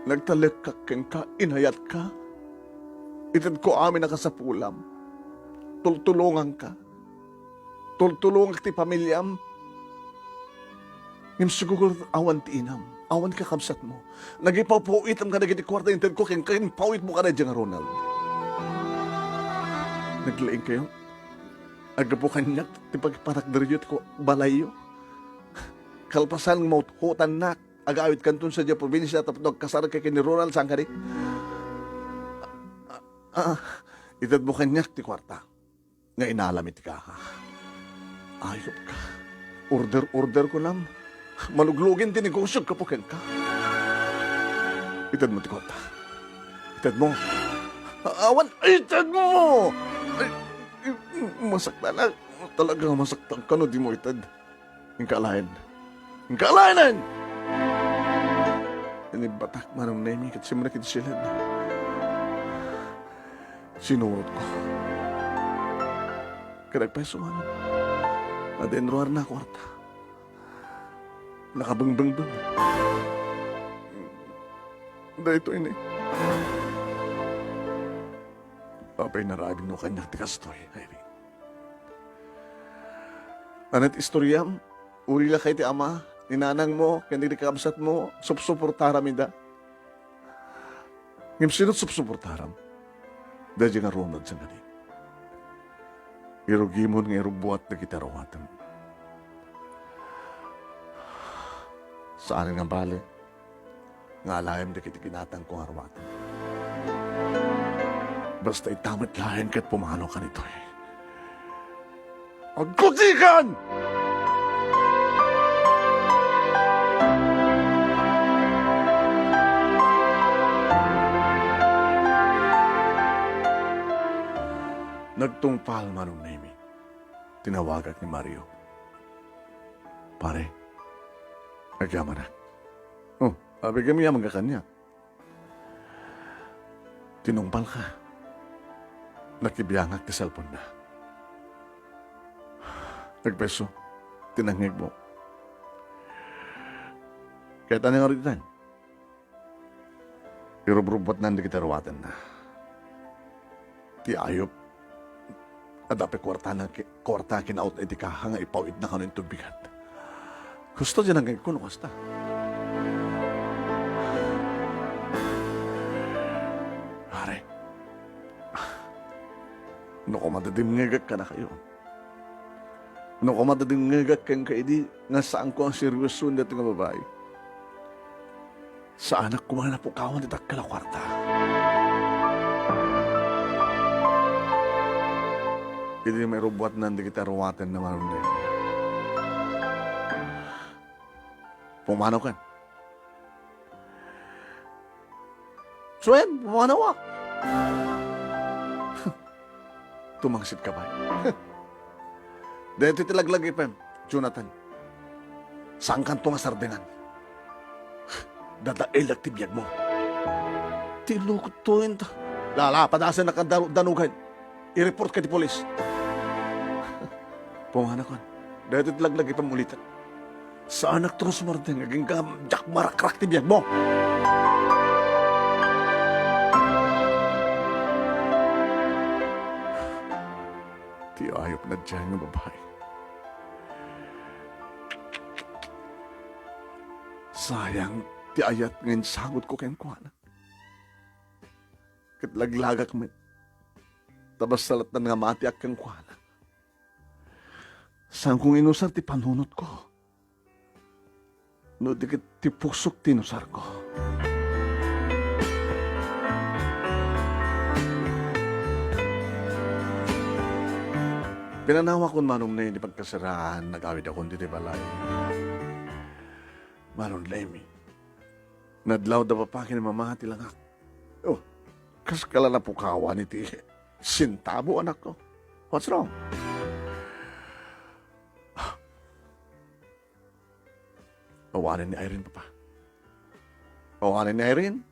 [SPEAKER 2] Nagtalik ka, inayat ka. Itad ko amin na kasapulam. Tultulungan ka. Tultulungan ti pamilyam. Ngim siguro awan ti inam. Awan ka kamsat mo. Nagipaw-pauitam ka na giti kwarta yung ko, kaya pauit mo ka na dyan, Ronald. Naglaing kayo. Agapukan niya, ti pagpatakdaryot ko, balayo. Kalpasan mo, hutan na, agawit kantun sa dyan probinsya, tapos nagkasara kay ni Ronald, saan ka rin? Itadbukan niya, ti kwarta. Nga inalamit ka, ha? Ayop ka. Order ko lang. Maluglugin ti negosyo kapukin ka. Itad mo, Tikota. Itad mo. Awan, itad mo! Ay, masaktan na. Talagang masaktan ka, no, di mo itad. Yung kaalahin. Yung kaalahinan! Ini batak manong nemi kat simula kit silad. Sinurot ko. Kadagpeso man. Adenruar na kwarta. Nakabangbang-bang. Dahil ito ini. Apay naragin no kanyang tikastoy. Anat istoryam, urila kay ti ama, ninanang mo, kanili kamsat mo, supsuportaram ida. Ngim sinot supsuportaram. Dahil nga ronod sa gani. Irugimon nga irubuat na kita rawatan. Saan nga bali? Nga alayam na kita kinatang kong arwatan. Basta itamat layan kat pumano ka nito eh. Agkutikan! Nagtungpal manong Nemi. Tinawagak ni Mario. Pare, agyaman na. Oh, abi kami yaman ka kanya. Tinungpal ka. Nakibiyangak ti cellphone na. Nagpeso, tinangig mo. Kaya tanong nga rin. Irubrubat na hindi kita rawatan na. Ti ayop. At dapat kwarta kinaut ay tikaha nga ipawid na kanin tubigat. Gusto dyan ang kuno kasta. Pare, no ko madadimngagak ka na kayo. No ko madadimngagak kang kaidi nga saan ko ang seryoso na ito nga babae. Sa anak ko man na po kawan itak ka na kwarta. Hindi may robot na hindi kita rawatan na marunay. Pumanaw ka. Suen, pumanaw ka. Tumangsit ka ba? Dahil titilaglag ipem, Jonathan. Saan kan to nga sardengan? Dadail at tibiyag mo. Tilukot to yun ta. Lala, padasan na ka danugan. I-report ka di polis. Pumana ko. Dahil titilaglag ipem ulitan. Sa anak terus martin, aging ka jak marakrak tibiyag mo. Ti ayop na dyan ng babae. Sayang, ti ayat ngayon sagot ko kayong kuwana. Kitlaglagak mo. Tabas salat na nga mati ak kang kuwana. Saan kong inusar ti panunot ko? No dikit ti pusok tinusar ko. Pinanawa ko manong na yun, pagkasirahan, nag-awid akong diti balay. Manong Lemmy, nadlaw da papakin ni mamahati lang ako. Oh, kaskala na pukawa ni ti sintabo anak ko. What's wrong? Awanin ni Irene, papa. Awanin ni Irene.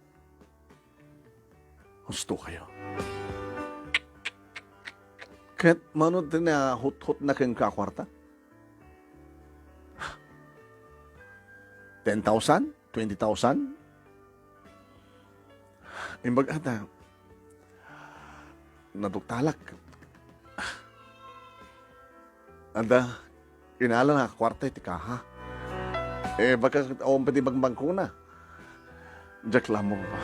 [SPEAKER 2] Gusto kayo. Kahit manod din na hut-hut na kang kakwarta? 10,000? 20,000? Imbag ata, naduktalak. Ada, inala na kwarta iti kaha. Baka awang pati bagbangko na. Jack lamong pa.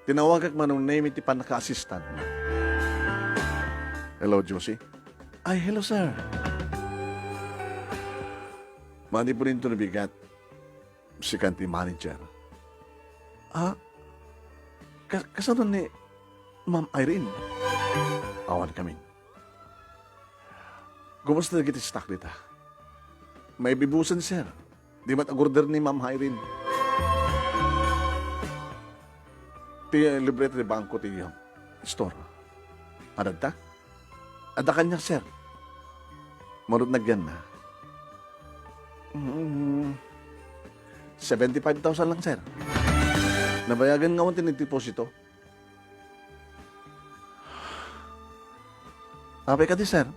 [SPEAKER 2] Tinawagak manong name iti panaka-assistant na. Hello, Josie. Ay, hello, sir. Mani po rin ito nabigat. Si kanti manager. Kasano ni Ma'am Irene? Awan kami. Kumusta na kita stock dita? May bibusan, sir. Di ba't agorder ni Ma'am Irene? ti libreta di bangko ti store. Adad ta? Ada kanya, sir. Marunod na yan na. 75,000 lang, sir. Nabayagan nga wantin ng deposito. Apay ka di, sir.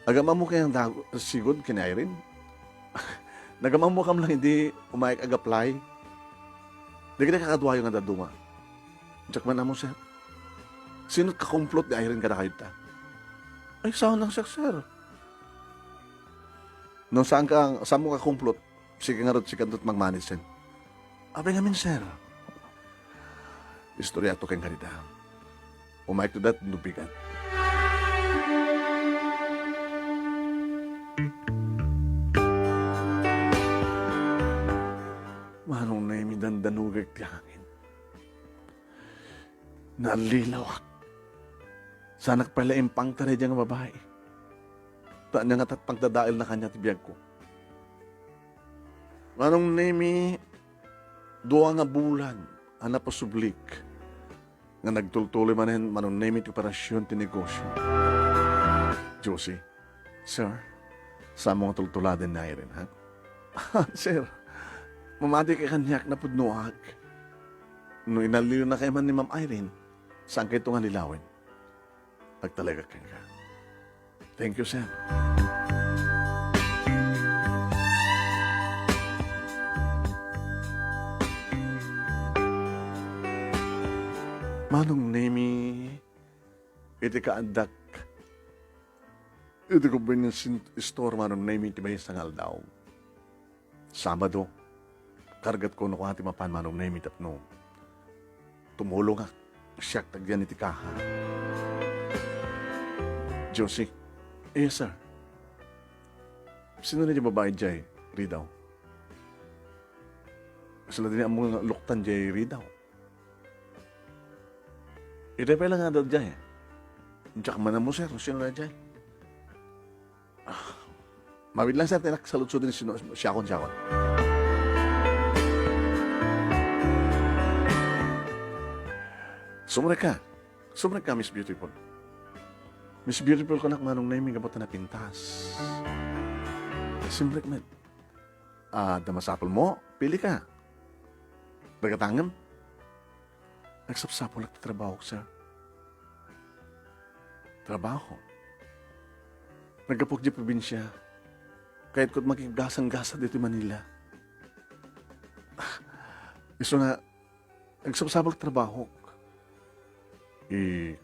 [SPEAKER 2] Agama mo kayang sigod kina Irene. Nagama mo kam lang hindi umayag ag-apply. Di ka kakadwa yung adaduma. Tsak man na mo, sir. Sino't kakumplot ni Irene ka na kayo ta? Ay, saan lang siya, sir? No, saan mo kakumplot? Sige nga rin, sikandot magmanisin. Abay ngamin, sir. Istorya to kayong kanita. Umayag to that, nubigan. Manong na yung dandanugag ti hangin. Nalilawak. Sanak pala impang taray diyang babae. Taan niya nga pagdadail na kanya tibiyag ko. Manong nemi, duwa nga bulan, hanap pa sublik. Nga nagtultuloy manin, manong nemi ti operasyon ti negosyo. Josie, sir, sa mga tultuladin na rin, ha? Sir, mamati kay kanyak na pudnuag. No inaliw na kay man ni Ma'am Irene, saan kayo itong halilawin? Nagtalaga ka nga. Thank you, sir. Manong nemi, iti kaandak. Iti ko ba yung store manong nemi ti may sangal daw. Sabado, kargat ko no hati mapan manong nemi tapno. Tumulong nga, siyak tagyan iti kaha. Josie, yes, sir. Sino na yung babae dyan, Ridaw? Sila din ang mga luktan dyan, Ridaw. Irepela nga daw dyan, eh. Diyak man mo, sir. Sino na dyan? Mawid lang, sir. Tinak sa lutso din siyakon. Sumrek ka, Miss Beautiful. Miss Beautiful ko nak manong naming kapot na pintas. Simrek man. Damasapol mo, pili ka. Bagatangam. Nagsapsapol at trabaho, sir. Trabaho. Nagkapog di probinsya. Kahit ko't magiggasan-gasa dito Manila. Gusto nga, nagsapsapol at trabaho.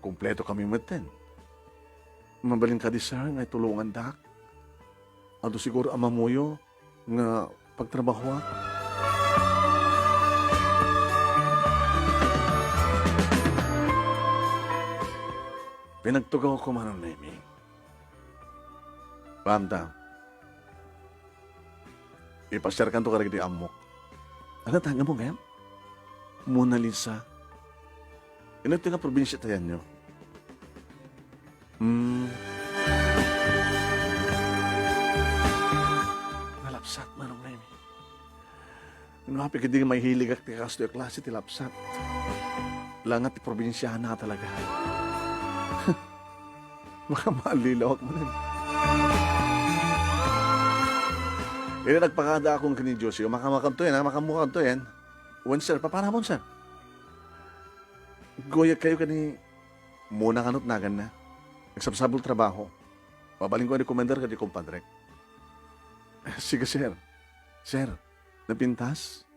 [SPEAKER 2] Kompleto kami maten. Mabalin ka di, sir, nga tulungan dak. Ado siguro amamuyo nga pagtrabaho ako. Pinagtugaw ko man ang nemi. Pamta. Ipashare kan to karag di amok. Ano tanga mo ngayon? Mona Lisa. Ino nga probinsya tayan nyo. Nalapsat manong nemi. Ano hapi kadi may hilig at kasto yung klase ti lapsat. Langat ti probinsya na talaga. Baka maalilawak mo nun. Nagpakada akong kani Josie. Makamakanto yan, makamukanto yan. One, sir, paparamon, sir. Goya kayo kani muna kanot nagan na. Nagsabsabol trabaho. Pabaling ko ni commander ka di kumpadrek. Sige, sir. Sir, napintas?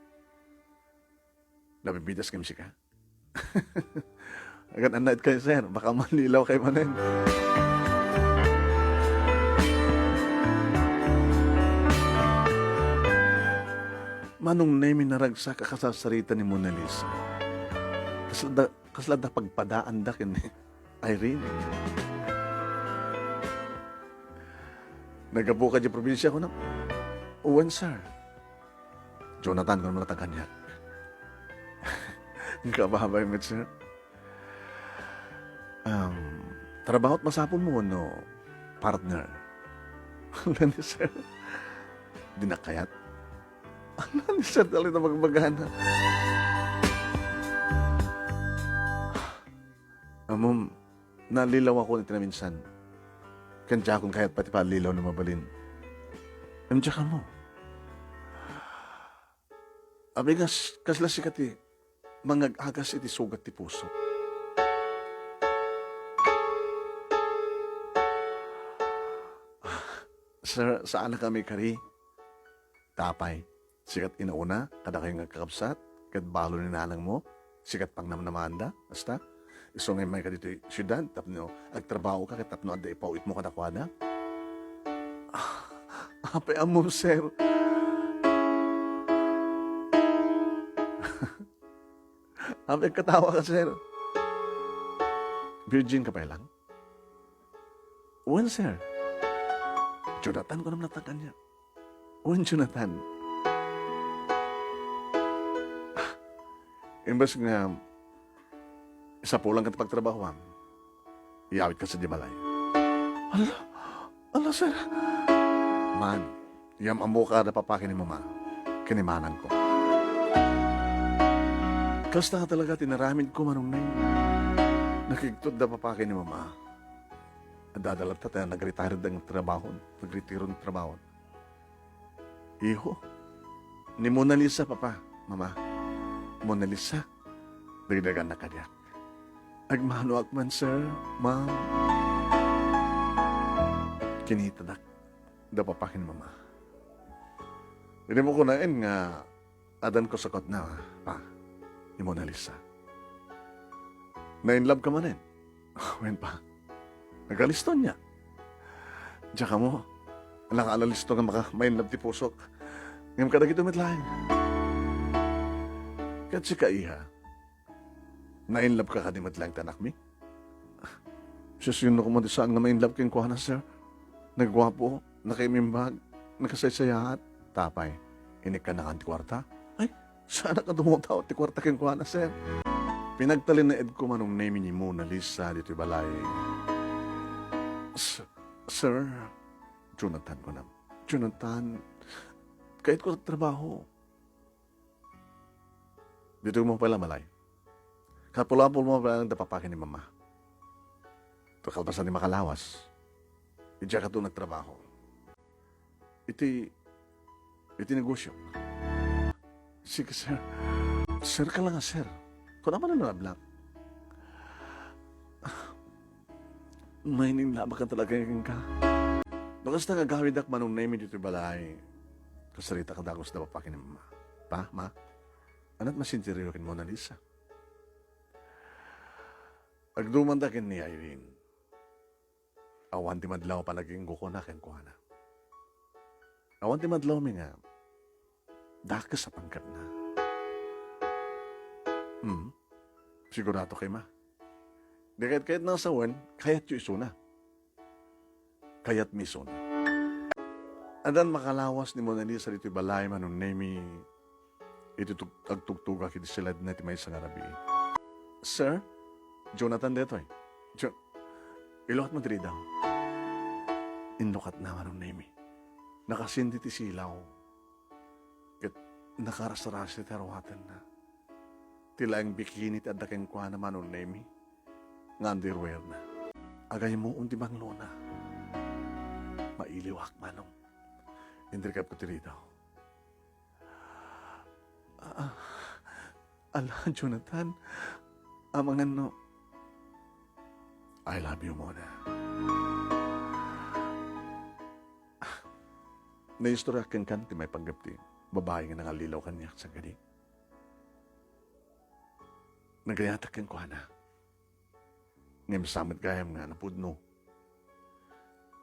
[SPEAKER 2] Nabibidas kami ka? Agad anad kayo, sir. Baka manilaw kayo manin. Manong nemi naragsak akasasarita ni Mona Lisa. Kaslada pagpadaan da kin Irene. Nagabuka di probinsya ko na. Uwan, sir. Jonathan, kung mga taganyak. Ang kababay mo, sir. Trabaho't masapon mo, no? Partner. Ano ni, sir? Dinakayat? Ano ni, sir? Dali na magbagana. Mamom, nalilaw ako nito na minsan. Kanya akong kahit pati palilaw na mabalin. Kanya ka mo. Abigas, kasla si kati, mangag-agas iti sugat ti puso. Sir, saan na kami kari? Tapay, sikat inauna, kada kayo nagkakapsat, kad balo ni nanang mo, sikat pang namnamanda, basta. Iso ngay may ka dito syudad, tapno, agtrabaho ka, tapno ada ipawit mo kadakwada. Apay amo, sir. Apay katawa ka, sir. Virgin ka pa lang? Well, sir. Jonathan ko naman natakan niya. Well, Jonathan. Imbes nga, isa po lang ka pagtrabaho, iawit ka sa Dibalay. Ala, sir. Man, yam amo ka na papakin ni mama. Kinimanan ko. Kasta nga talaga tinaramid ko manong na yun. Nakigtod na papakin ni mama. Dadalat ta tayo nag-retire ng trabaho. Nag-retiro ng trabaho. Iho, ni Mona Lisa, papa, mama. Mona Lisa, dagdagan na kanya. Agmano akman, sir, ma'am. Kinitadak, da papakin mama. Hindi mo kunain nga, adan ko sakot na, pa, ni Mona Lisa. Na-inlove ka man eh. Wen pa, nagaliston niya. Diyan ka mo, alang alalisto nga maka-mainlove ti pusok. Ngayon ka na gito mitlahin. Kat si Kaiha, na-inlove ka di matlang tanak mi? Siyas yun ako mo di saan nga ma-inlove kayong kuha na, sir. Nagwapo, nakimimbag, nakasaysayahat, tapay. Inik ka na kan ti kwarta. Ay, sana ka dumutaw ti kwarta kayong kuha na, sir. Pinagtalin na ed ko manong name ni Mona Lisa dito'y balay. Sir, Jonathan ko na. Jonathan, kahit ko sa trabaho. Dito mo pala malay. Kapula-pula mo pala ang dapapakin ni mama. Ito kalpasan ni makalawas. Diyan ka ito nagtrabaho. Iti negosyo. Sige, sir. Sir ka lang nga, sir. Kung naman na nalablak. May ninlaba ka talaga yung ka. Bakas na gagawidak manong name dito balay. Kasarita ka dagos na papakin ni mama. Pa, ma? Anat masinteriyokin mo na, Lisa? Agdumandakin ni Irene. Awan ti madlaw pa naging guko na ken kuhana. Awan ti madlaw mi nga. Dakas sa pangkat na. Sigurado kay ma. Di kahit nang sawan, kayat yu isuna. Kayat mi isuna. Adan makalawas ni Mona Lisa dito'y balay manong nemi ito agtugtuga kiti sila na ti may sangarabi. Sir, Jonathan detoy. Ilukat mo diri daw. Indukat na manong nemi. Nakasindi ti silaw. Kat nakarasarasi ti arwatan na. Tila ang bikini ti adakeng kwa na manong nemi. Nga underwear na. Agay mo unti bang lona. Mailiwak manong. Indrikap ko tiri daw. Ala, Jonathan. Amangan no. I love you, Mona. Naistorya kan ti may panggapti. Babae nga nangalilaw kanyak sa gadi. Nagayatak kan kuha na. Ngayon masamad gayam nga napudno.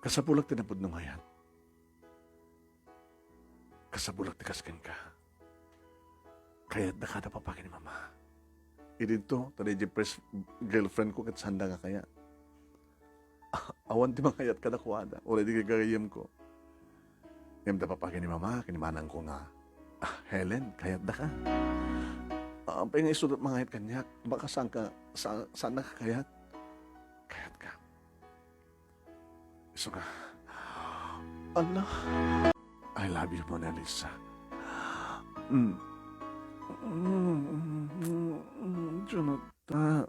[SPEAKER 2] Kasapulak ti napudno ngayon. Kasapulak ti kaskan ka. Kaya't nakada papakin ni mama. Idito, tadi di press girlfriend ko kat sanda nga kaya. Awan ti makayat ka na kuwada. Already gagayam ko. Ngayon da papakin ni mama, kinimanang ko nga. Helen, kayat da ka. Ang nga isulot mga hit kanyak. Baka saan na ka kayat? Kayat ka. Iso ka. Allah. I love you, Mona Lisa. Jonathan.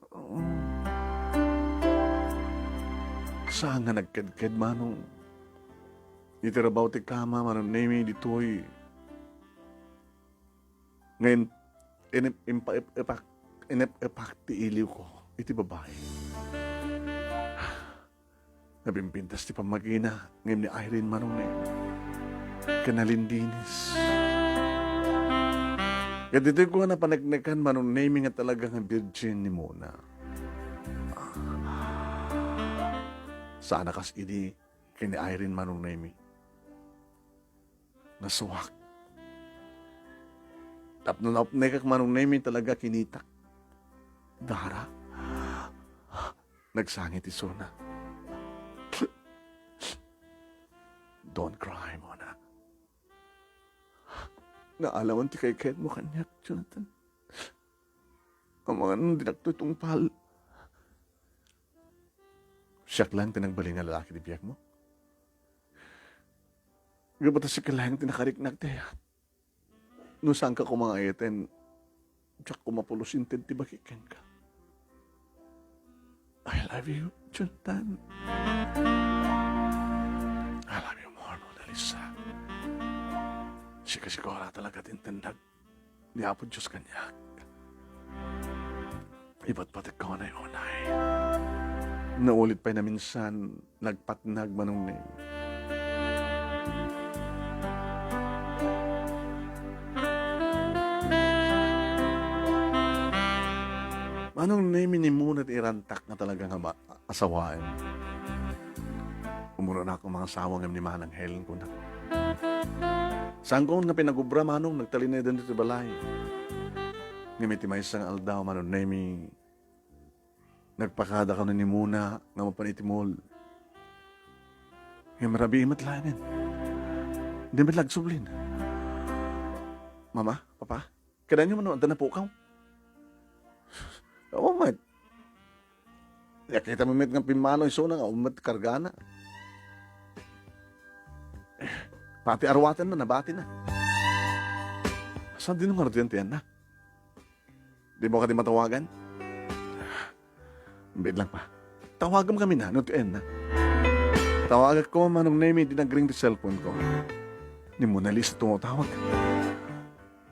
[SPEAKER 2] Saan nga nagkadkad manong itirabaw ti kama manong nemi ditoy. Ngayon, inepak ti iliw ko, iti babae. Nabimpintas ti pamagina, ngayon ni Irene manong kanalindinis. Kaya dito ko na panagnakan manong nemi nga talaga nga virgin ni Mona. Sana kas ini kini Irene manong nemi. Nasuwak. Tapno na nekak manong nemi talaga kinitak. Dara. Nagsangit isuna. Don't cry, Mona. Naalawan ti kay Ken mo kanyak, Jonathan. Ang mga nang dinagtutong pal. Siyak lang tinagbaling nga lalaki di biyak mo. Gabata si kalang tinakariknag tayo. No saan ka kumangayatan, tiyak kumapulusintin ti bakikin ka. I love you, Jonathan. I love you more, Mona Lisa. Siya kasi ko wala talaga tintindag. Di apo Diyos kanyak. Iba't pati ko na yun ay. Naulit pa na minsan, nagpatnag manong name. Manong name ni Muna at irantak na talaga nga asawaan. Umuro na ako mga sawang ni Manang Helen ko na. Saan ko nga pinagubra manong nagtalinay din dito balay. Ngamiti may isang aldaw manong name nagpakada ka na ni Muna nga mapanitimol. Ngayon marabi imatlanin. Hindi ba lagsublin? Mama, Papa, kailan nyo man na po ka? Oo, mat. Kita mo met ng pimano iso na nga, umat kargana. Pati arwatan na, nabati na. Saan din ang ardiyantiyan na? Di mo ka di matawagan? Bid lang pa. Tawagan kami na, not end na. Tawagan ko, manong name, dinagring di cellphone ko. Ni Mona Lisa tumutawag.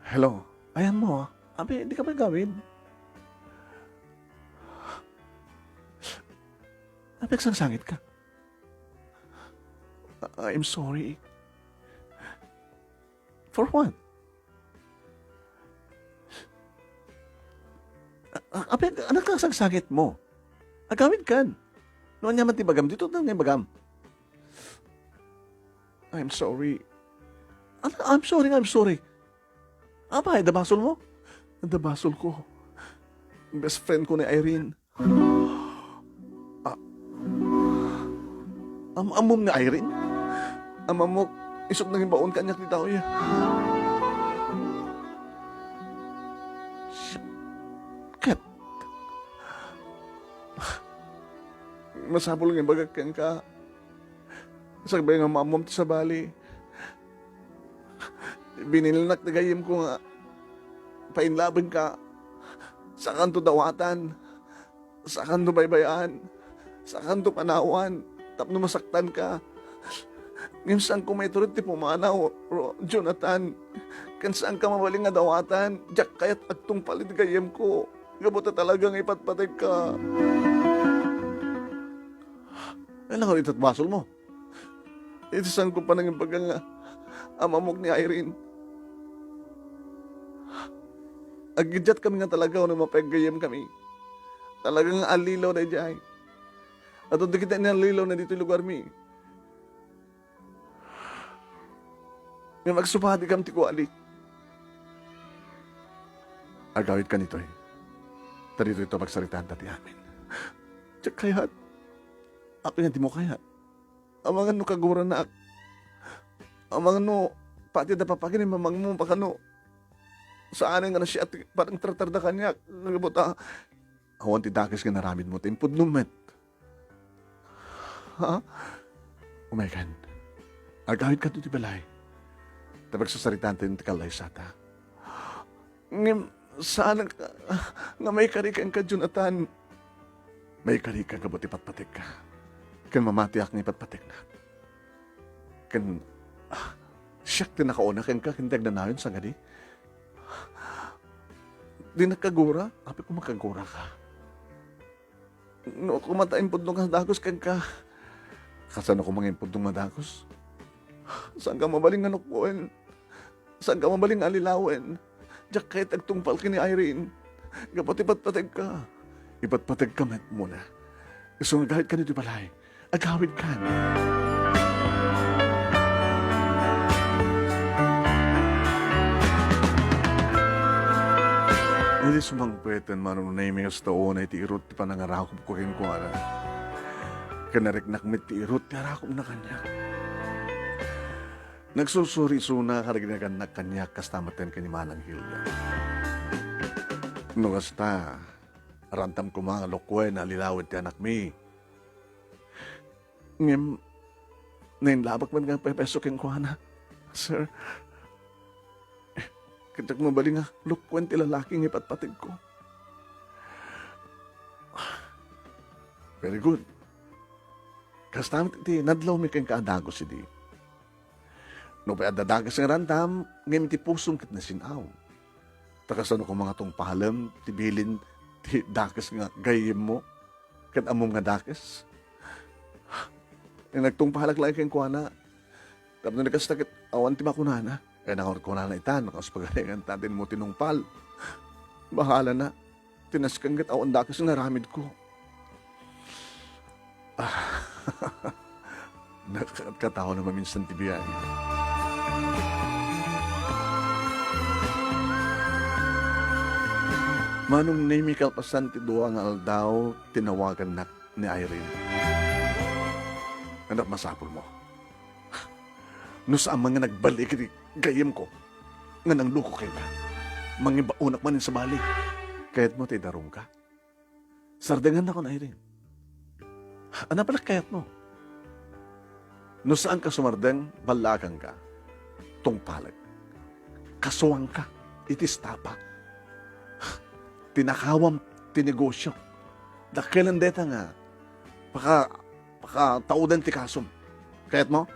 [SPEAKER 2] Hello, ayan mo. Abi, di ka ba gawin? Abi, nagsasangit ka. I'm sorry. For what? Abi, anak kang sangsangit mo? Agawin kan. Noon niya man tibagam. Dito na nga bagam. I'm sorry. I'm sorry. Apa, dabasol mo? Dabasol ko. Best friend ko ni Irene. Amom ni Irene? Amam mo, isok naging baon kanyak ni tao yan. Kat. Masabol nga bagagkan ka. Sagbay nga mamom sa bali. Binilnak na gayim ko nga. Painlaban ka. Sa kanto dawatan. Sa kanto baybayan. Sa kanto panawan. Tapno masaktan ka. Ngayon saan ko may turot ti pumanaw, Jonathan. Kan saan ka mabaling nga dawatan. Diyak kayat agtong palit gayim ko. Gabuta talagang ipatpatay ka. Ano ka ito't basol mo? Ito saan ko pa nang ibagang amamok ni Irene. Agidyat kami nga talaga nung mapagayam kami. Talagang alilaw na dyan. At hindi kita nalilaw na dito lugar mi. Nga magsupati kami ti kuali. Agawit ka nito eh. Tarito ito magsalitaan dati amin. Tsak kaya, ako nga di mo kaya. Ang mga no kaguran na ang mga no, pati na papagin mamang mo pa kano. Saan nga na siya at parang tratarda kanya. Nagabota, awan ti dakis ka naramid mo, timpod numet. Ha? Oh my God. Agawit ka ito ti balay. Tapag sasaritaan tayo ti kalay sata. Ngim, saan nga may karikan ka, Jonathan? May karikan ka, buti patpatik ka. Kan mamatiak ni patpatik na. Kan, siyak tinakauna kan ka, kintag na nayon sa gadi. Di nakagura, api ko makagura ka. No, kumatayin po nung dagos kan ka. Kasan ako mga impod nung madagos? Saan ka mabaling anokwen? Saan ka mabaling alilawin? Diyak kahit agtungpal kini Irene. Kapat ipatpatag ka. Ipatpatag ka met muna. Isong agawid ka nito balay. Agawid ka. Hindi sumangpwetan manong naming as taon ay tiirot ti panangarakop ko rin ko ana. Kanarik nakmit tiirot ti harakop na kanya. Nagsusuri suna karaginagan na kanya kastamatan ka ni Manang Hilda. No kasta, rantam ko mga lokwe na lilawid ti anak mi. Ngem, nainlabak man nga pepeso king kuhana. Sir, kitag mabaling nga, lokwen ti lalaking ipatpatig ko. Very good. Kastamit ti nadlaw mi kang kaadago si di. No pa adadagas ng rantam, ngayon ti pusong kit na sinaw. Takasano ko mga tong pahalam, tibilin, ti dakas nga gayim mo, kat amom nga dakas. Yung nagtong pahalag lang kayong kuwana, tapos na nagkastakit, awan ti makunana. Kaya nakawar ko na itan, nakaspagalingan tatin mo tinungpal. Bahala na, tinaskanggat awan dakas nga naramid ko. Nakakatawa naman minsan tibiyay. Manong name kalpasan ti duwa nga aldaw, tinawagan na ni Irene. Anak masapol mo. No sa mga nagbalik iti gayem ko, nga nang luko kayo ka. Mangibaunak manin sa bali. Kayat mo ti darong ka. Sardangan ako na Irene. Ano pala kayat mo? No saan ka sumardang, balagang ka, tungpalag. Kasuwang ka, itistapa. Tinakawam, tinegosyo. Dakilan deta nga, paka taudan ti kasum. Kayat mo?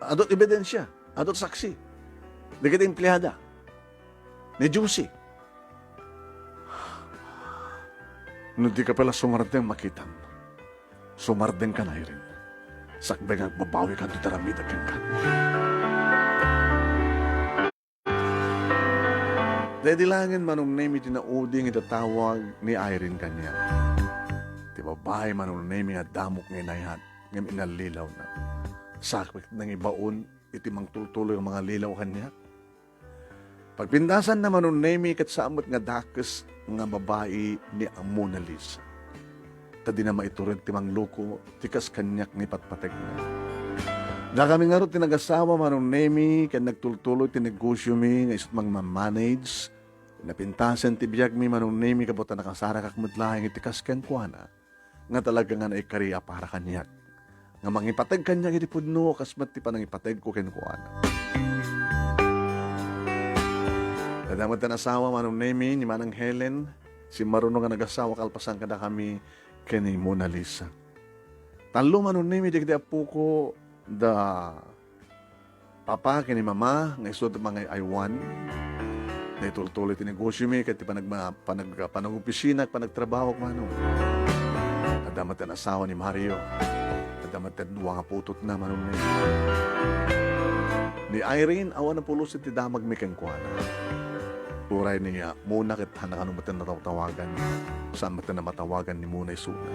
[SPEAKER 2] Adot ebidensya, adot saksi. Di kita empleyada. Ni Juicy. No di ka pala sumardeng makitam. Sumardeng ka na rin. Sakbeng ang babawi ka doon taramida kang ka. Dahil langin manong name itinauding itatawag ni Irene kanya. Di babae manong name nga damok nga inayat ngam inalilaw na. Sakbek nang ibaon itimang tutuloy ang mga lilaw kanya. Pagpindasan na manong name kat saamot nga dakes nga babae ni ang Mona Lisa. Tadi na maiturin timang loko, tikas kanyak ni patpatek na. Da kami nga ro tinagasawa manong nemi, kaya nagtultuloy tinegosyo mi, nga isot mang manage, napintasan tibiyag mi manong nemi, kabota nakasara kakmadlaing itikas kan kuana, nga talaga nga naikariya para kanyak. Nga mangipatag kanyak itipudno, kasmat ti pa nang ipatag ko ken kuana. Kadamot na asawa manong nemi, ni Manang Helen, si marunong nga nagasawa kalpasan kada kami, kani Mona Lisa. Talo manon nimi digdi apo ko da papa kani mama nga isod mga aywan. Na itultuloy ti negosyo mi ket panag-opisina panagtrabaho mano. Adamat ang asawa ni Mario. Adamat ang duwa nga putot na manon nimi. Ni Irene awan na pulos ti damag mi ken kuana. Turay niya, muna kit hanakano matan natatawagan. Saan matan na matawagan ni Muna Isuna.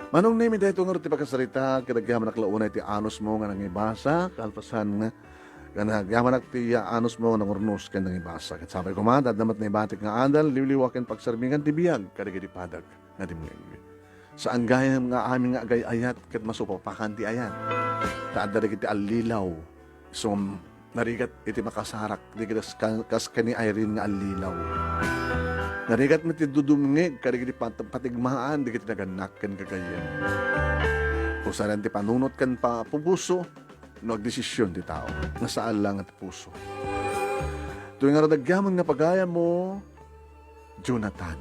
[SPEAKER 2] Manong nimi dahil ito nga rin pagkasarita, kadagyaman naklaunay ti anos mo nga nangibasa, kalpasan nga, kadagyaman ti anos mo nga nangurnos ka nangibasa. Kat sabay ko man, dadamat na ibatik nga andal, liwliwakin pagsarbingan ti biyag, kadagya di padag, nga dimngeng. Saan gayam nga aming nga agay ayat, kat masupapakan ti ayat. Taadari kiti alilaw, narigat iti makasarak, di kita kas kani Irene nga alilaw. Narigat mo ti dudumngeg, kari kiti patigmaan, di kita naganak kan kagayan. Kung saan ti panunot kan pa pupuso, nagdesisyon ti tao, nasaan lang at puso. Tuwing nga radagyaman nga pagaya mo, Jonathan,